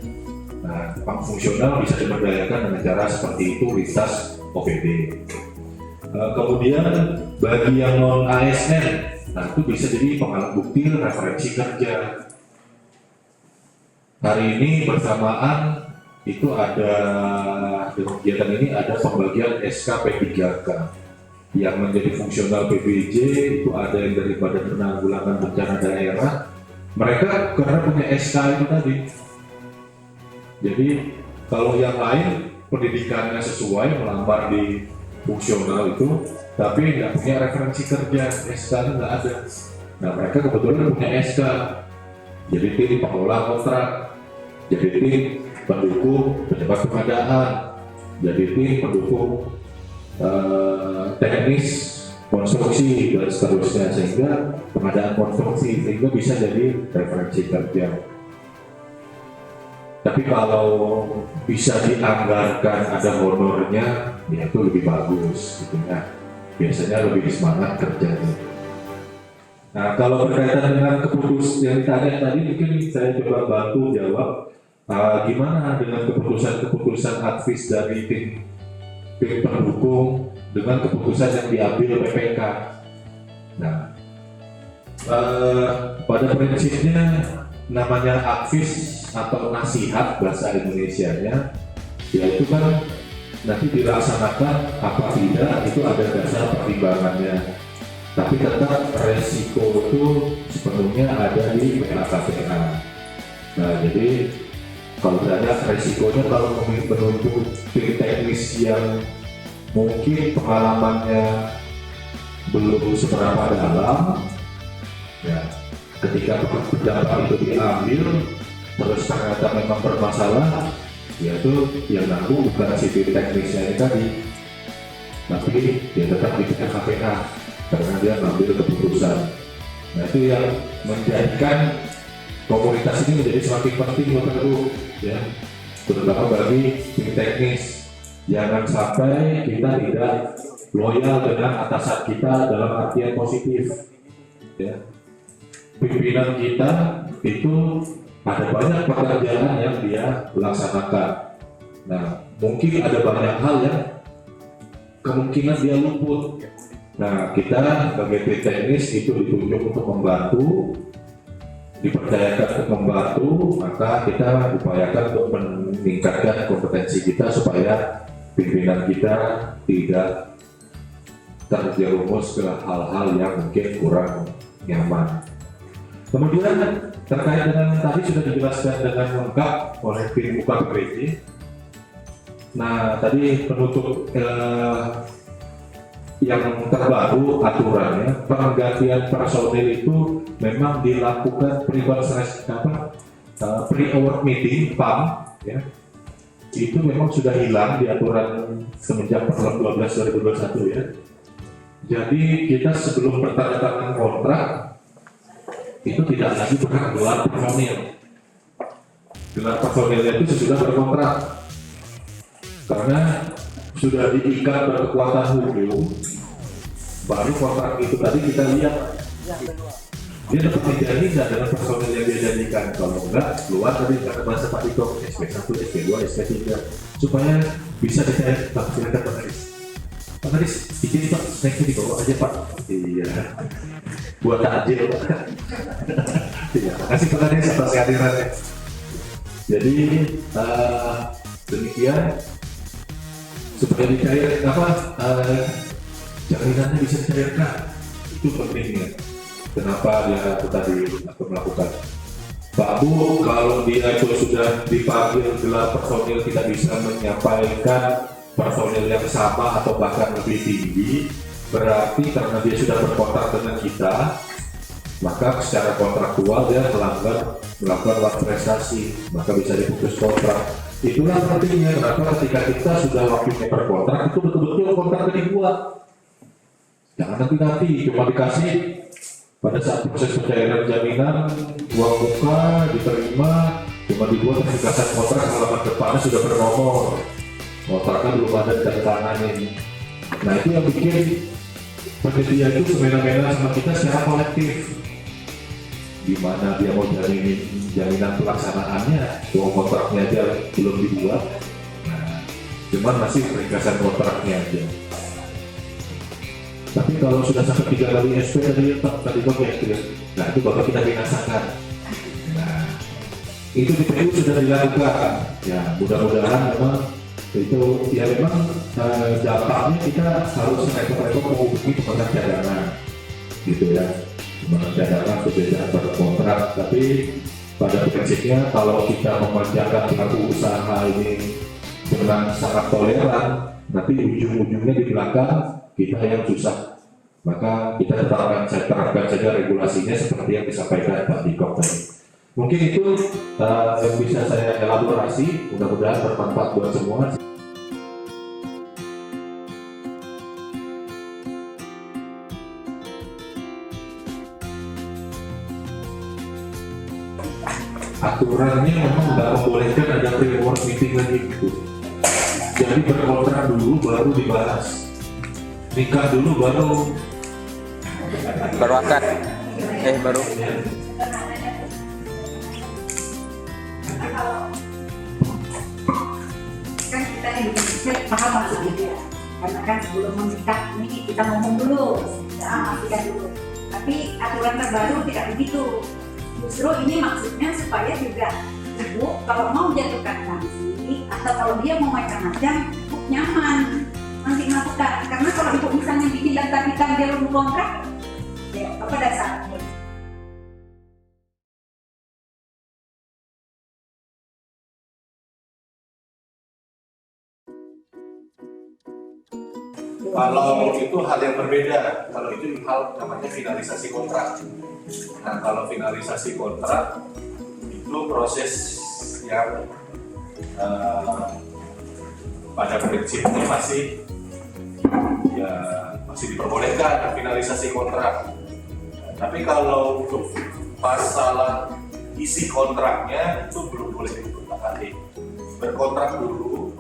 Speaker 2: Nah, bank fungsional bisa diberdayakan dengan cara seperti itu lintas OPD. Kemudian bagi yang non ASN, nah itu bisa jadi pengalat bukti referensi kerja. Hari ini bersamaan itu ada di kegiatan ini ada pembagian SK P3K. Yang menjadi fungsional PBJ itu ada yang dari Badan Penanggulangan Bencana Daerah. Mereka karena punya SK itu tadi. Jadi kalau yang lain pendidikannya sesuai melamar di fungsional itu, tapi nggak punya referensi kerja, SK-nya nggak ada. Nah mereka kebetulan punya SK. Jadi tim pengelola kontrak, jadi tim pendukung pejabat pengadaan, jadi tim pendukung teknis konstruksi dan seterusnya, sehingga pengadaan konstruksi sehingga bisa jadi referensi kerja. Tapi kalau bisa dianggarkan ada honornya, ya itu lebih bagus gitu ya. Biasanya lebih semangat kerjanya. Nah kalau berkaitan dengan keputusan yang ditanya tadi, mungkin saya coba bantu jawab gimana dengan keputusan advis dari tim pendukung dengan keputusan yang diambil PPK. Nah, pada prinsipnya namanya advis atau nasihat bahasa Indonesianya, yaitu kan nanti dilaksanakan apa tidak itu ada dasar pertimbangannya. Tapi tetap resiko itu sepenuhnya ada di PA-KPA. Nah, jadi kalau ada resikonya kalau menunjuk tim teknis yang mungkin pengalamannya belum seberapa dalam, ya ketika pejabat itu diambil terus ternyata memang bermasalah, ya itu yang nanggung bukan si tim teknisnya ini tadi, tapi dia tetap di PA-KPA karena dia mengambil keputusan. Nah itu yang menjadikan komunitas ini menjadi semakin penting menurutku ya, terutama bagi tim teknis. Jangan sampai kita tidak loyal dengan atasan kita dalam artian positif ya. Pimpinan kita itu ada banyak pekerjaan yang dia laksanakan. Nah mungkin ada banyak hal yang kemungkinan dia luput. Nah kita sebagai tim teknis itu ditunjuk untuk membantu, dipercayakan untuk membantu, maka kita upayakan untuk meningkatkan kompetensi kita supaya pimpinan kita tidak terjerumus ke hal-hal yang mungkin kurang nyaman. Kemudian terkait dengan tadi sudah dijelaskan dengan lengkap oleh tim Buka PPJ. Nah tadi penutup yang terbaru aturannya penggantian personil itu memang dilakukan pre-award meeting PAM ya. Itu memang sudah hilang di aturan semenjak Permen 12 2021 ya. Jadi kita sebelum bertanda tangan kontrak itu tidak lagi bergelar personil. gelar personilnya itu sesudah berkontrak. Karena sudah diikat berkekuatan hukum, baru kontrak itu tadi kita lihat dia dapat menjadi dengan personil yang dia janjikan. Kalau enggak, keluar tadi karena bahasa Pak Diko SP1, SP2, SP3 supaya bisa dicari. Pak, silakan Pak Haris. Pak Haris, izin Pak, snacknya dibawa aja Pak. Iya, buat takjil Pak. Iya, makasih Pak Haris atas kehadirannya. Jadi demikian supaya dicair jaringannya bisa dicairkan, itu pentingnya. Kenapa dia tadi aku melakukan Pak Abu, kalau dia itu sudah dipanggil gelar personil tidak bisa menyampaikan personil yang sama atau bahkan lebih tinggi, berarti karena dia sudah berkontrak dengan kita, maka secara kontraktual dia melakukan luar prestasi, maka bisa diputus kontrak. Itulah pentingnya kenapa ketika kita sudah waktunya berkontrak itu betul-betul kontrak dibuat. Jangan nanti cuma dikasih pada saat proses pencairan jaminan uang muka diterima, cuma dibuat penegasan kontrak halaman depannya sudah bernomor, kontraknya belum ada tanda tangannya. Nah itu yang bikin penyedia itu semena-mena sama kita secara kolektif. Gimana dia mau jaminan pelaksanaannya, uang kontraknya aja belum dibuat, nah, cuman masih penegasan kontraknya aja. Tapi kalau sudah sampai 3 kali SP tadi dok ya, nah itu bakal kita binasakan. Nah itu di PU sudah dilakukan, ya mudah-mudahan memang itu ya memang dampaknya kita harus repot-repot menghubungi pemegang cadangan, gitu ya. Pemegang cadangan berbeda berkontrak, tapi pada prinsipnya kalau kita memanjakan pelaku usaha ini dengan sangat toleran, nanti ujung-ujungnya di belakang kita yang susah. Maka kita terapkan saja regulasinya seperti yang disampaikan Pak Diko tadi. Mungkin itu yang bisa saya elaborasi, mudah-mudahan bermanfaat buat semua. Aturannya memang nggak membolehkan ada pre-award meeting lagi gitu. Jadi berkontrak dulu baru dibahas, nikah dulu baru
Speaker 9: akad baru
Speaker 8: kan kita di Indonesia paham maksudnya dia, karena kan sebelum menikah ini kita ngomong dulu, pastikan dulu. Tapi aturan terbaru tidak begitu. Justru ini maksudnya supaya juga ibu kalau mau jatuhkan sanksi atau kalau dia mau macam-macam nyaman nanti melakukan. Karena kalau ibu misalnya bikin daftar hitam dia belum kontrak, ya apa dasar?
Speaker 2: Kalau itu hal yang berbeda, kalau itu hal namanya finalisasi kontrak. Nah kalau finalisasi kontrak itu proses yang pada prinsipnya masih diperbolehkan finalisasi kontrak. Tapi kalau untuk masalah isi kontraknya itu belum boleh diutak-atik. Berkontrak dulu,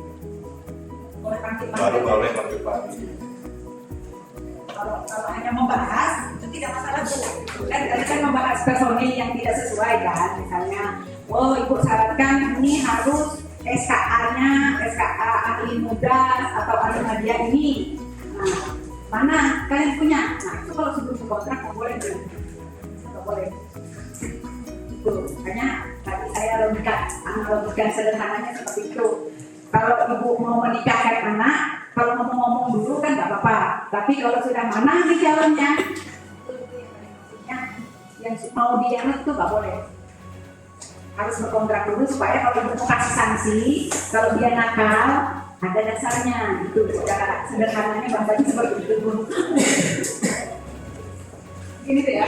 Speaker 2: baru boleh pakai.
Speaker 8: Kalau hanya membahas itu tidak masalah tuh. Kan membahas personil yang tidak sesuai kan, misalnya, oh ibu syaratkan ini harus SKA-nya, SKA ahli muda atau ahli media ini. Nah, mana kalian punya? Nah itu kalau sebelum kontrak nggak boleh tuh, nggak boleh. Itu makanya tadi saya analogikan sederhananya seperti itu. Kalau ibu mau menikahkan anak, kalau ngomong-ngomong dulu kan nggak apa-apa. Tapi kalau sudah mana di jalannya, yang mau dianut itu nggak boleh. Harus berkontrak dulu supaya kalau ibu mau kasih sanksi, kalau dia nakal, ada dasarnya. Itu secara sederhananya bahasanya seperti itu. Ini tuh ya.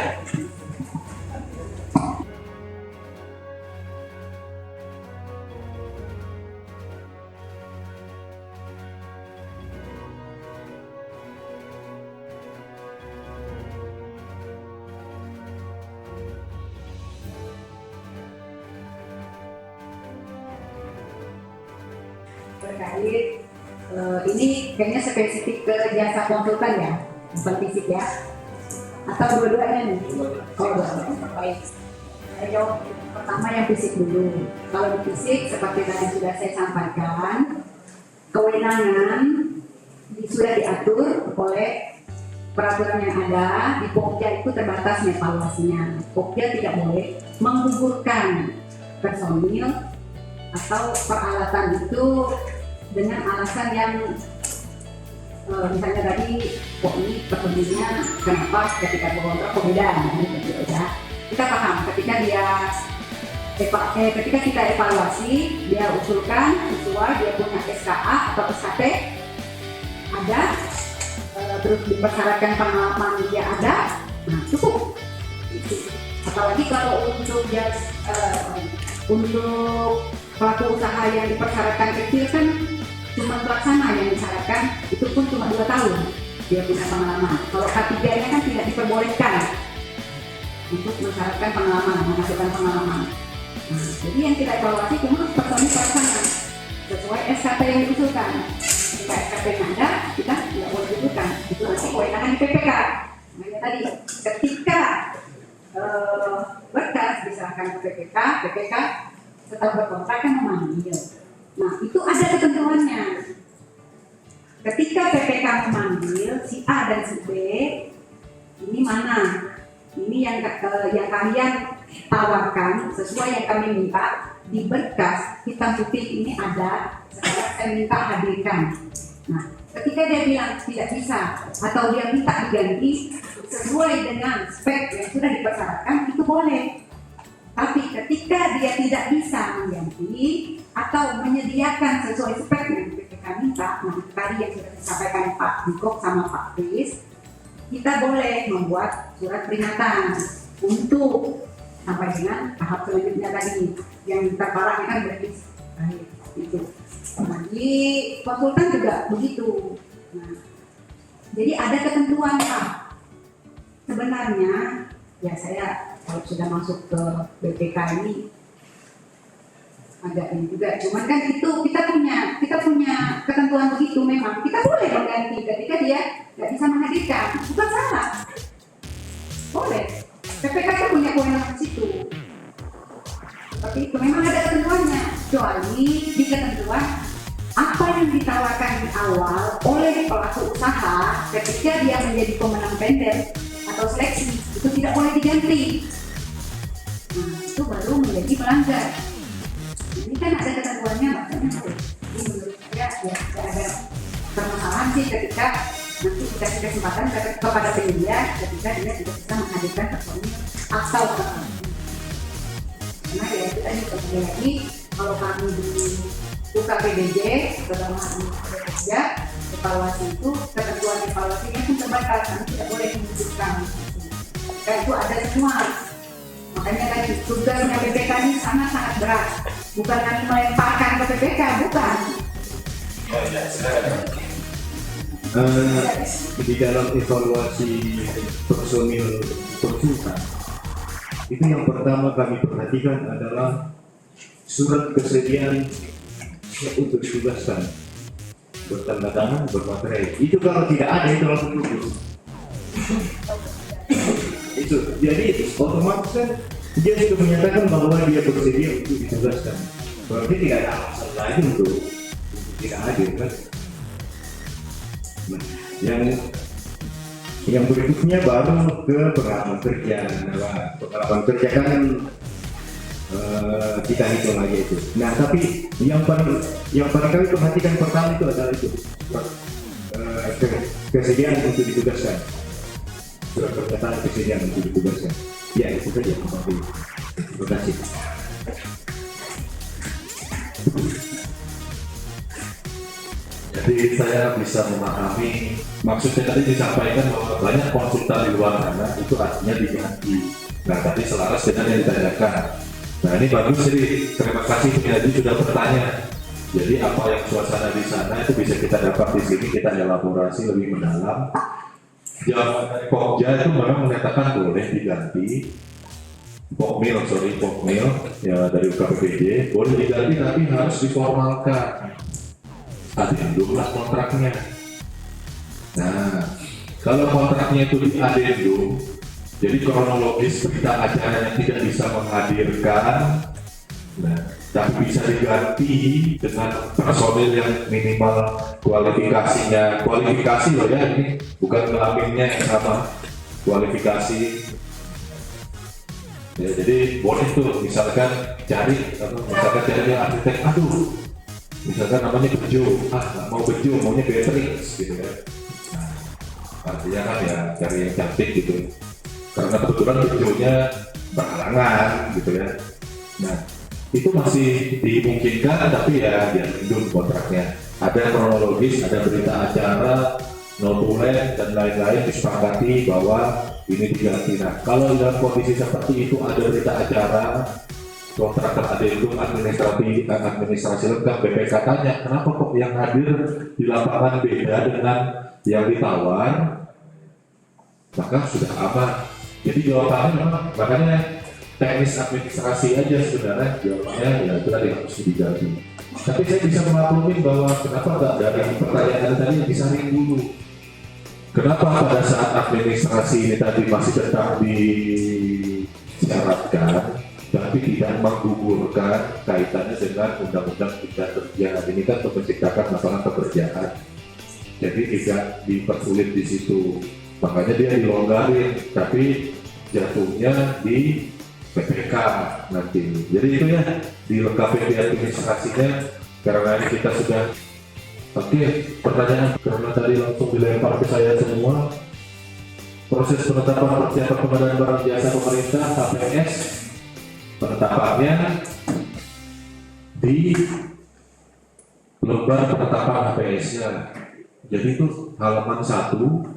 Speaker 8: terkait ini kayaknya spesifik ke jasa konsultan ya, bukan fisik ya, atau dua-duanya nih? Oh, baik. Saya jawab pertama yang fisik dulu. Kalau di fisik seperti tadi sudah saya sampaikan, kewenangan sudah diatur oleh peraturan yang ada. Di Pokja itu terbatas evaluasinya. Pokja tidak boleh menggugurkan personil atau peralatan itu dengan alasan yang misalnya tadi kok ini personilnya kenapa ketika berkontrak beda gitu ya. Kita paham ketika kita evaluasi, dia usulkan sesuai, dia punya SKA atau SKT ada, terus dipersyaratkan pengalaman dia ada, nah cukup. Apalagi kalau untuk pelaku usaha yang dipersyaratkan kecil kan cuma pelaksana yang disyaratkan, itu pun cuma 2 tahun dia punya pengalaman. Kalau K3-nya kan tidak diperbolehkan untuk mensyaratkan pengalaman, memasukkan pengalaman. Nah, jadi yang kita evaluasi cuma personil pelaksana sesuai SKT yang diusulkan. Jika SKT yang ada, kita tidak boleh usulkan. Itu nanti kewenangan di PPK. Makanya tadi ketika berkas diserahkan ke PPK, PPK setelah berkontrak kan memanggil. Nah, itu ada ketentuannya. Ketika PPK memanggil si A dan si B, ini mana? Ini yang kalian tawarkan sesuai yang kami minta di berkas hitam putih ini ada. Sekarang saya minta hadirkan. Nah, ketika dia bilang tidak bisa atau dia minta diganti sesuai dengan spek yang sudah dipersyaratkan, itu boleh. Tapi ketika dia tidak bisa mengganti atau menyediakan sesuai spek yang PPK minta, nah tadi yang sudah disampaikan Pak Dikok sama Pak Kris, kita boleh membuat surat peringatan untuk sampai dengan tahap selanjutnya tadi yang terparahnya kan berarti itu. Nah, di konsultan juga begitu. Nah, jadi ada ketentuan Pak. Sebenarnya ya saya kalau sudah masuk ke BPK ini agak ini juga, cuman kan itu kita punya ketentuan begitu. Memang kita boleh mengganti ketika dia nggak bisa menghadirkan, bukan salah, boleh. PPK kan punya kewenangan di situ. Seperti itu, memang ada ketentuannya. Kecuali di ketentuan apa yang ditawarkan di awal oleh pelaku usaha ketika dia menjadi pemenang tender atau seleksi itu tidak boleh diganti. Nah, itu baru menjadi melanggar. Ini kan ada ketentuannya, makanya ini menurut saya ya ada permasalahan sih ketika nanti dikasih kesempatan kepada penyedia ketika dia tidak bisa menghadirkan personil atau personil. Karena ya itu tadi kembali lagi kalau kami di UKPDJ dalam hal ini kerja evaluasi itu ketentuan evaluasinya pun terbatas, kami tidak boleh menunjukkan. Dan itu ada semua. Makanya tadi tugasnya BPK ini sangat-sangat berat. Bukan kami melemparkan ke BPK, bukan.
Speaker 2: Di dalam evaluasi personil konsultan, itu yang pertama kami perhatikan adalah surat kesediaan untuk ditugaskan, bertanda tangan, bermaterai. Itu kalau tidak ada itu langsung gugur. Itu jadi otomatis kan dia sudah menyatakan bahwa dia bersedia untuk ditugaskan. Berarti tidak ada alasan lagi untuk tidak hadir kan. Nah, yang berikutnya baru ke pengalaman kerja. Nah, pengalaman kerja kan kita hitung aja itu. Nah, tapi yang paling kami perhatikan pertama itu adalah itu kesediaan untuk ditugaskan. Surat pernyataan kesediaan untuk ditugaskan. Ya, itu saja. Terima kasih. Jadi saya bisa memahami maksudnya tadi disampaikan bahwa banyak konsultan di luar sana itu artinya diganti. Nah, tadi selaras dengan yang ditanyakan. Nah, ini bagus, jadi terima kasih penyaji sudah bertanya. Jadi apa yang suasana di sana itu bisa kita dapat di sini, kita elaborasi lebih mendalam. Jawaban dari Pokja itu memang menyatakan boleh diganti. Pokmil ya dari UKPPJ boleh diganti tapi harus diformalkan. adendum lah kontraknya. Nah, kalau kontraknya itu di adendum, jadi kronologis berita acaranya tidak bisa menghadirkan, nah, tapi bisa diganti dengan personil yang minimal kualifikasi loh ya, ini bukan kelaminnya yang sama, kualifikasi. Ya, jadi boleh tuh misalkan cari arsitek, aduh, misalkan namanya Bejo, nggak mau Bejo, maunya Beatrix gitu ya. Nah, artinya kan ya cari yang cantik gitu, karena kebetulan Bejonya berhalangan gitu ya. Nah, itu masih dimungkinkan, tapi ya diadendum kontraknya. Ada kronologis, ada berita acara, notulen dan lain-lain disepakati bahwa ini diganti. Nah, kalau dalam kondisi seperti itu ada berita acara, kontrak teradendum, administrasi lengkap, BPK tanya, kenapa kok yang hadir di lapangan beda dengan yang ditawar, maka sudah aman. Jadi jawabannya memang, makanya teknis administrasi aja sebenarnya jawabannya ya itu tadi harus diganti. Tapi saya bisa memaklumi bahwa kenapa nggak dari pertanyaan tadi disaring dulu. Kenapa pada saat administrasi ini tadi masih tetap disyaratkan, tapi tidak menggugurkan kaitannya dengan undang-undang cipta kerja. Ini kan untuk menciptakan lapangan pekerjaan. Jadi tidak dipersulit di situ. Makanya dia dilonggarin, tapi jatuhnya di PPK nanti. Jadi itu ya dilengkapi di administrasinya, karena ini kita sudah pertanyaan karena tadi langsung dilempar ke saya semua. Proses penetapan persiapan pengadaan barang jasa pemerintah HPS, penetapannya di lembar penetapan HPS-nya. Jadi itu halaman 1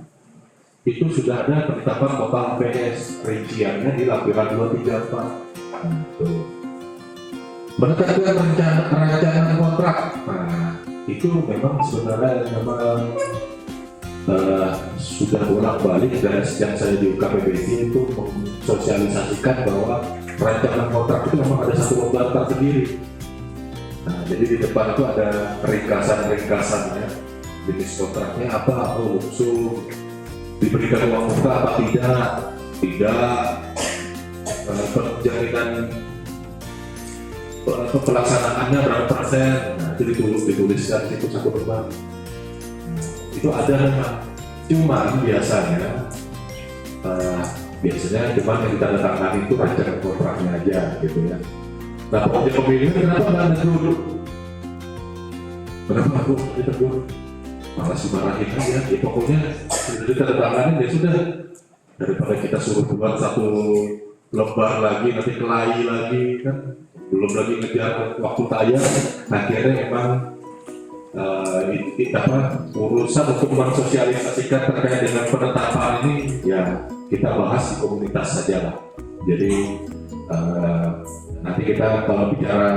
Speaker 2: itu sudah ada penetapan total HPS, rinciannya di lampiran 234. Menetapkan rancangan kontrak. Nah, itu memang sebenarnya sudah bolak-balik dari sejak saya di UKPBI itu mensosialisasikan bahwa rancangan kontrak itu memang ada satu lembar tersendiri. Nah, jadi di depan itu ada ringkasan-ringkasannya, jenis kontraknya apa langsung diberikan uang muka apa tidak, jaminan pelaksanaannya berapa persen, nah itu dituliskan itu satu lembar. Itu ada memang, cuman biasanya cuman yang ditandatangani itu rancangan kontraknya aja gitu ya. Nah, pokoknya pemilihan kenapa nggak ada dulu? Kenapa aku ditegur? Malah dimarahin aja, ya pokoknya sudah ditandatangani ya sudah. Daripada kita suruh buat satu lembar lagi, nanti kelahi lagi kan, belum lagi ngejar waktu tayang, akhirnya memang urusan untuk mensosialisasikan terkait dengan penetapan ini ya kita bahas di komunitas saja lah. Jadi nanti kita kalau bicara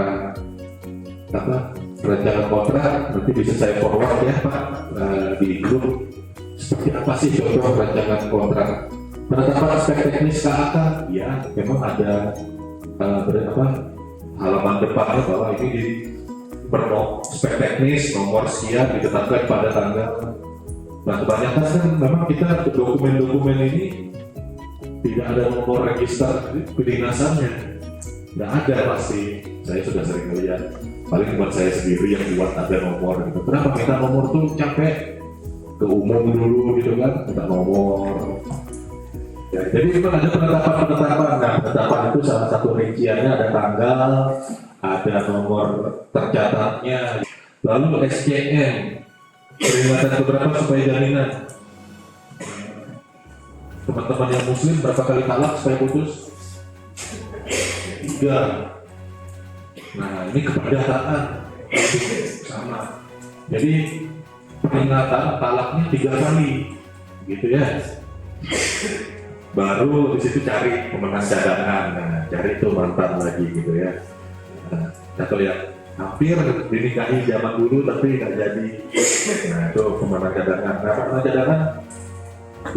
Speaker 2: rancangan kontrak nanti bisa saya forward ya Pak di grup seperti apa sih contoh rancangan kontrak penetapan aspek teknis KAK ya memang ada halaman depannya bahwa ini di spek teknis nomor sekian ditetapkan pada tanggal. Nah kebanyakan kan memang kita dokumen-dokumen ini tidak ada nomor register kedinasannya, nggak ada pasti. Saya sudah sering melihat, paling buat saya sendiri yang buat ada nomor gitu. Kenapa minta nomor tuh capek? Ke umum dulu gitu kan, minta nomor. Ya, jadi memang ada penetapan. Nah penetapan itu salah satu rinciannya ada tanggal, ada nomor tercatatnya, lalu SCN, peringatan keberapa supaya jaminan. Teman-teman yang muslim berapa kali talak supaya putus? 3. Nah ini keperdataan sama. Jadi peringatan talaknya 3 kali, gitu ya. Baru di situ cari pemenang cadangan, nah, cari itu mantan lagi gitu ya. Atau lihat hampir dinikahi zaman dulu tapi nggak jadi. Nah itu pemenang cadangan. Nah pemenang cadangan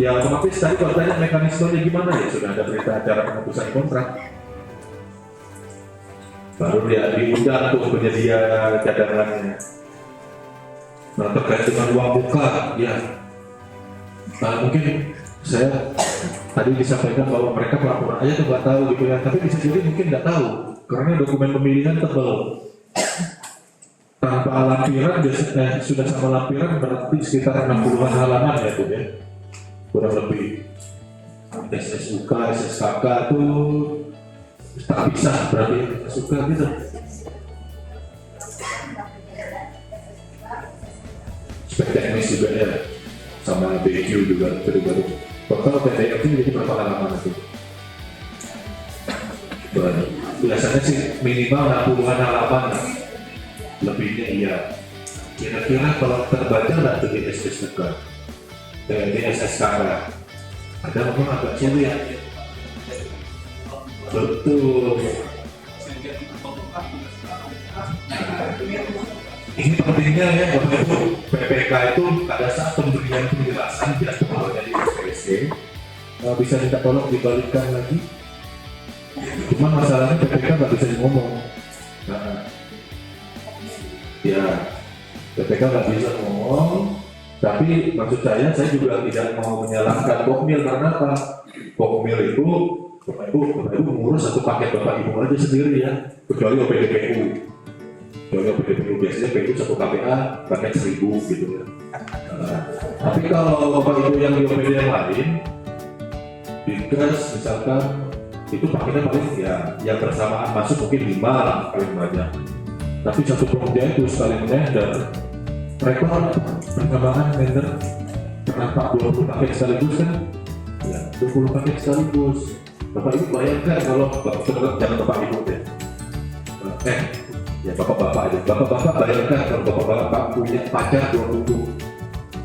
Speaker 2: ya otomatis tadi kalau tanya mekanismenya gimana ya sudah ada berita acara pemutusan kontrak. Baru dia diundang untuk penyedia cadangannya. Nah, terkait dengan uang muka, ya, mungkin saya tadi disampaikan bahwa mereka pelaporan aja tuh nggak tahu gitu ya, tapi bisa jadi mungkin nggak tahu karena dokumen pemilihan tebal. Tanpa lampiran biasanya sudah sama lampiran berarti sekitar 60-an halaman ya tuh ya, kurang lebih. SSUK, SSKK tuh tak bisa berarti SSUK gitu. Spek teknis juga ya, sama BQ juga baru. Total PDF itu jadi berapa halaman itu? Biasanya sih minimal 60-an halaman, lebihnya iya. Kira-kira kalau terbaca nggak tuh di SSUK, di SSKK? Ada memang agak sulit. Betul. Ini pentingnya ya, Bapak Ibu, PPK itu pada saat pemberian penjelasan jadwalnya di SPSC bisa minta tolong dibalikkan lagi. Cuma masalahnya PPK nggak bisa ngomong. Nah, ya, PPK nggak bisa ngomong. Tapi maksud saya juga tidak mau menyalahkan Pokmil karena apa? Pokmil itu Bapak Ibu mengurus satu paket Bapak Ibu aja sendiri ya, kecuali OPDPU. Kecuali OPDPU biasanya PU satu KPA paket 1000 gitu ya. Tapi kalau Bapak Ibu yang di OPD yang lain, Dinkes misalkan itu paketnya paling ya yang bersamaan masuk mungkin 5 lah paling banyak. Tapi satu program itu sekali menyender rekor perkembangan vendor kenapa 20 paket sekaligus kan? Ya, 20 paket sekaligus. Bapak Ibu bayangkan kalau jangan Bapak Ibu deh. Ya Bapak-Bapak aja. Bapak-Bapak bayangkan kalau Bapak-Bapak punya pacar 20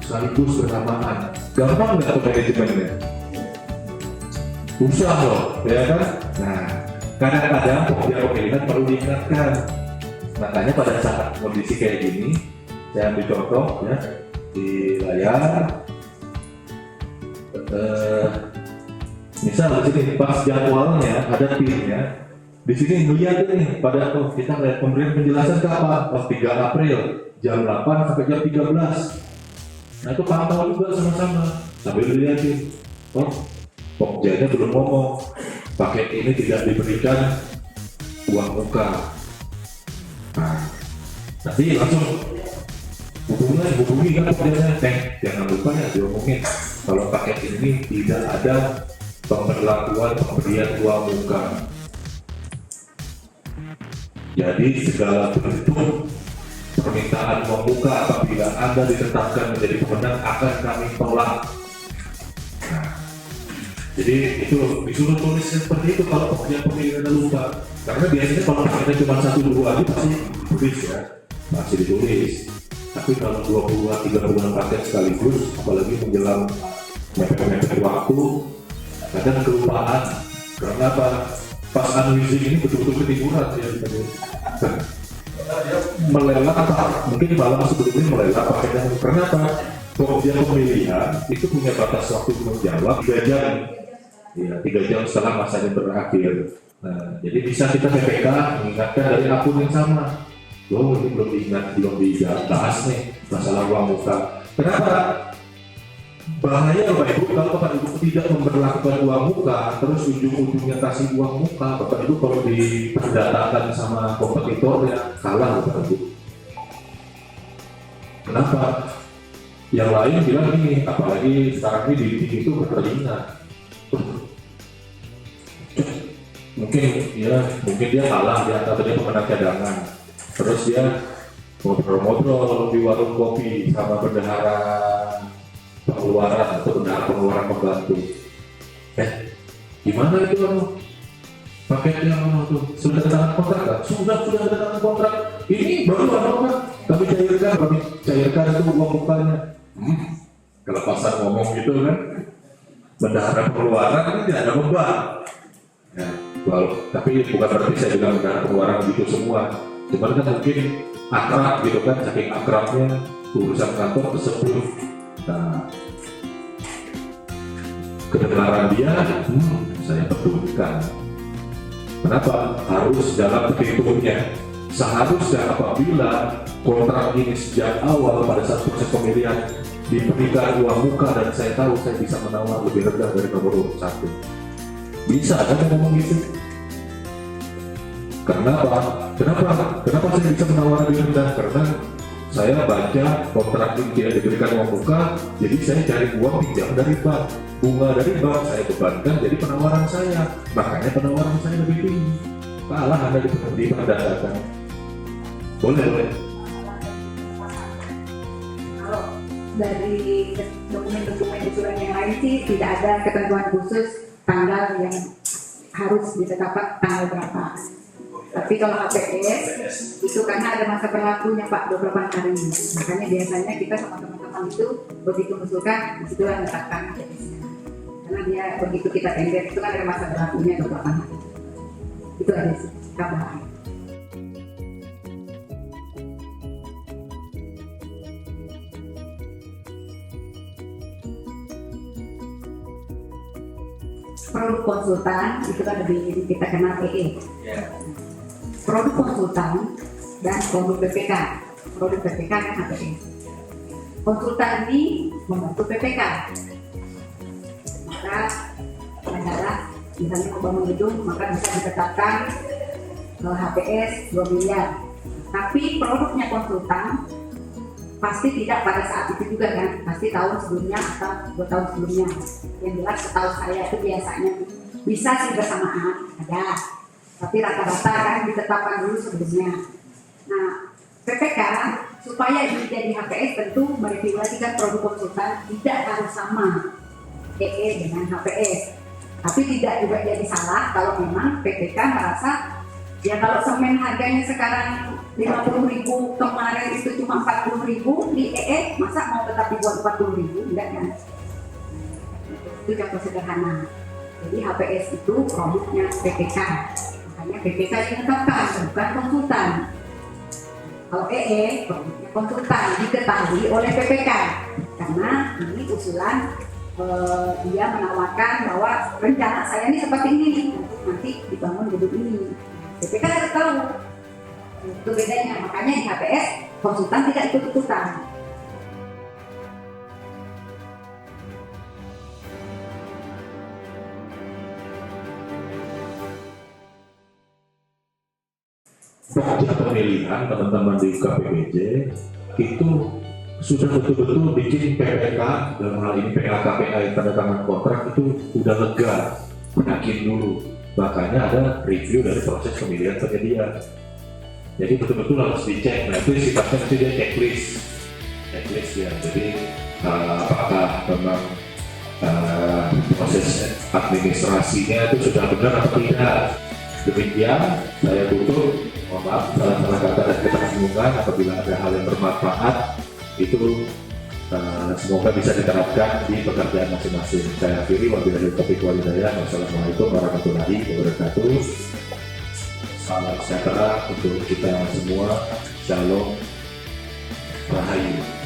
Speaker 2: sekaligus bersamaan. Gampang nggak tuh manajemennya? Susah loh, ya kan? Nah, kadang-kadang pemilihan perlu diingatkan. Makanya pada saat kondisi kayak gini, saya ambil contoh ya di layar. Misal di sini pas jadwalnya ada timnya. Di sini melihat nih pada kita lihat pemberian penjelasan kapan? 3 April jam 8 sampai jam 13. Nah itu pantau juga sama-sama sambil dilihatin. Pokjanya belum ngomong. Paket ini tidak diberikan uang muka. Nah, nanti langsung hubungi kan Pokjanya, jangan lupa ya diomongin kalau paket ini tidak ada pemberlakuan pemberian uang muka. Jadi segala bentuk permintaan uang muka apabila Anda ditetapkan menjadi pemenang akan kami tolak. Nah, jadi itu disuruh tulis seperti itu kalau pemilihan Anda lupa. Karena biasanya kalau paketnya cuma 1-2 itu pasti tulis ya, masih ditulis. Tapi kalau 20-30 paket sekaligus, apalagi menjelang mepet-mepet waktu, kadang kelupaan. Karena apa? Pas unwizing ini betul-betul ketiduran ya. Melelat mungkin malam sebelumnya melelat paketnya. Karena apa? Pemilihan itu punya batas waktu menjawab 3 jam. Ya, 3 jam setelah masanya berakhir. Nah, jadi bisa kita PPK mengingatkan dari akun yang sama. Loh, ini belum dibahas nih masalah uang muka. Kenapa? Bahaya Bapak Ibu kalau Bapak Ibu tidak memberlakukan uang muka, terus ujung-ujungnya kasih uang muka, Bapak Ibu kalau diperdatakan sama kompetitor ya kalah Bapak Ibu. Kenapa? Yang lain bilang ini, apalagi sekarang ini di itu bertelinga. Mungkin dia kalah di antara dia pemenang cadangan. Terus dia ngobrol-ngobrol di warung kopi sama bendahara pengeluaran atau bendahara pengeluaran pembantu. Gimana itu paketnya tuh? Sudah tanda kontrak kan? Sudah tanda kontrak. Ini baru apa? Kami cairkan itu uang mukanya. Kelepasan ngomong gitu kan? Bendahara pengeluaran kan tidak ada beban. Ya, tapi bukan berarti saya bilang bendahara pengeluaran gitu semua. Cuman kan mungkin akrab gitu kan, saking akrabnya urusan kantor tersebut. Nah, kebenaran dia, saya pedulikan. Kenapa? Harus dalam perhitungnya. Seharusnya apabila kontrak ini sejak awal pada saat proses pemilihan diberikan uang muka dan saya tahu saya bisa menawar lebih rendah dari nomor urut 1. Bisa kan ngomong gitu? Kenapa saya bisa menawar lebih rendah? Karena saya baca kontrak ini tidak diberikan uang muka, jadi saya cari uang pinjam dari bank, bunga dari bank saya bebankan jadi penawaran saya, makanya penawaran saya lebih tinggi. Kalah Anda diperdayakan. Boleh.
Speaker 8: Kalau dari dokumen-dokumen usulan yang lain sih tidak ada ketentuan khusus tanggal yang harus ditetapkan tanggal berapa. Tapi kalau HPS itu karena ada masa berlakunya Pak 28 hari. Makanya biasanya kita sama teman-teman itu begitu mengusulkan disitulah letakkan HPS-nya. Karena dia begitu kita tender itu kan ada masa berlakunya 28 hari. Itu ada sih tambahan. Produk konsultan itu kan lebih kita kenal EE. Produk konsultan dan produk PPK. Produk PPK kan HPS. Konsultan ini membantu PPK. Maka adalah misalnya membangun gedung maka bisa ditetapkan HPS 2 miliar. Tapi produknya konsultan pasti tidak pada saat itu juga kan, pasti tahun sebelumnya atau 2 tahun sebelumnya. Yang jelas setahu saya itu biasanya bisa sih bersamaan ada, tapi rata-rata kan ditetapkan dulu sebelumnya. Nah, PPK supaya ini jadi HPS tentu meregulasikan produk konsultan tidak harus sama EE dengan HPS. Tapi tidak juga jadi salah kalau memang PPK merasa ya kalau semen harganya sekarang 50.000 kemarin itu cuma 40.000 di EE, masa mau tetap dibuat 40.000? Enggak kan? Itu contoh sederhana. Jadi HPS itu produknya PPK, makanya PPK ditetapkan bukan konsultan. Kalau EE produknya konsultan diketahui oleh PPK karena ini usulan dia menawarkan bahwa rencana saya ini seperti ini untuk nanti dibangun gedung ini. PPK harus tahu itu bedanya, makanya di HPS konsultan tidak ikut-ikutan.
Speaker 2: Pasca pemilihan teman-teman di KPPJ itu sudah betul-betul bikin PPK dalam hal ini PLKPA yang tanda tangan kontrak itu udah lega, yakin dulu. Makanya ada review dari proses pemilihan penyedia. Jadi betul-betul harus dicek. Nah itu sifatnya nanti dia checklist ya. Jadi apakah memang proses administrasinya itu sudah benar atau tidak. Demikian saya tutup. Mohon maaf salah kata dan ketersinggungan. Apabila ada hal yang bermanfaat itu semoga bisa diterapkan di pekerjaan masing-masing. Saya akhiri, wabillahi taufiq wal hidayah. Wassalamualaikum warahmatullahi wabarakatuh. Salam sejahtera untuk kita semua. Shalom. Rahayu.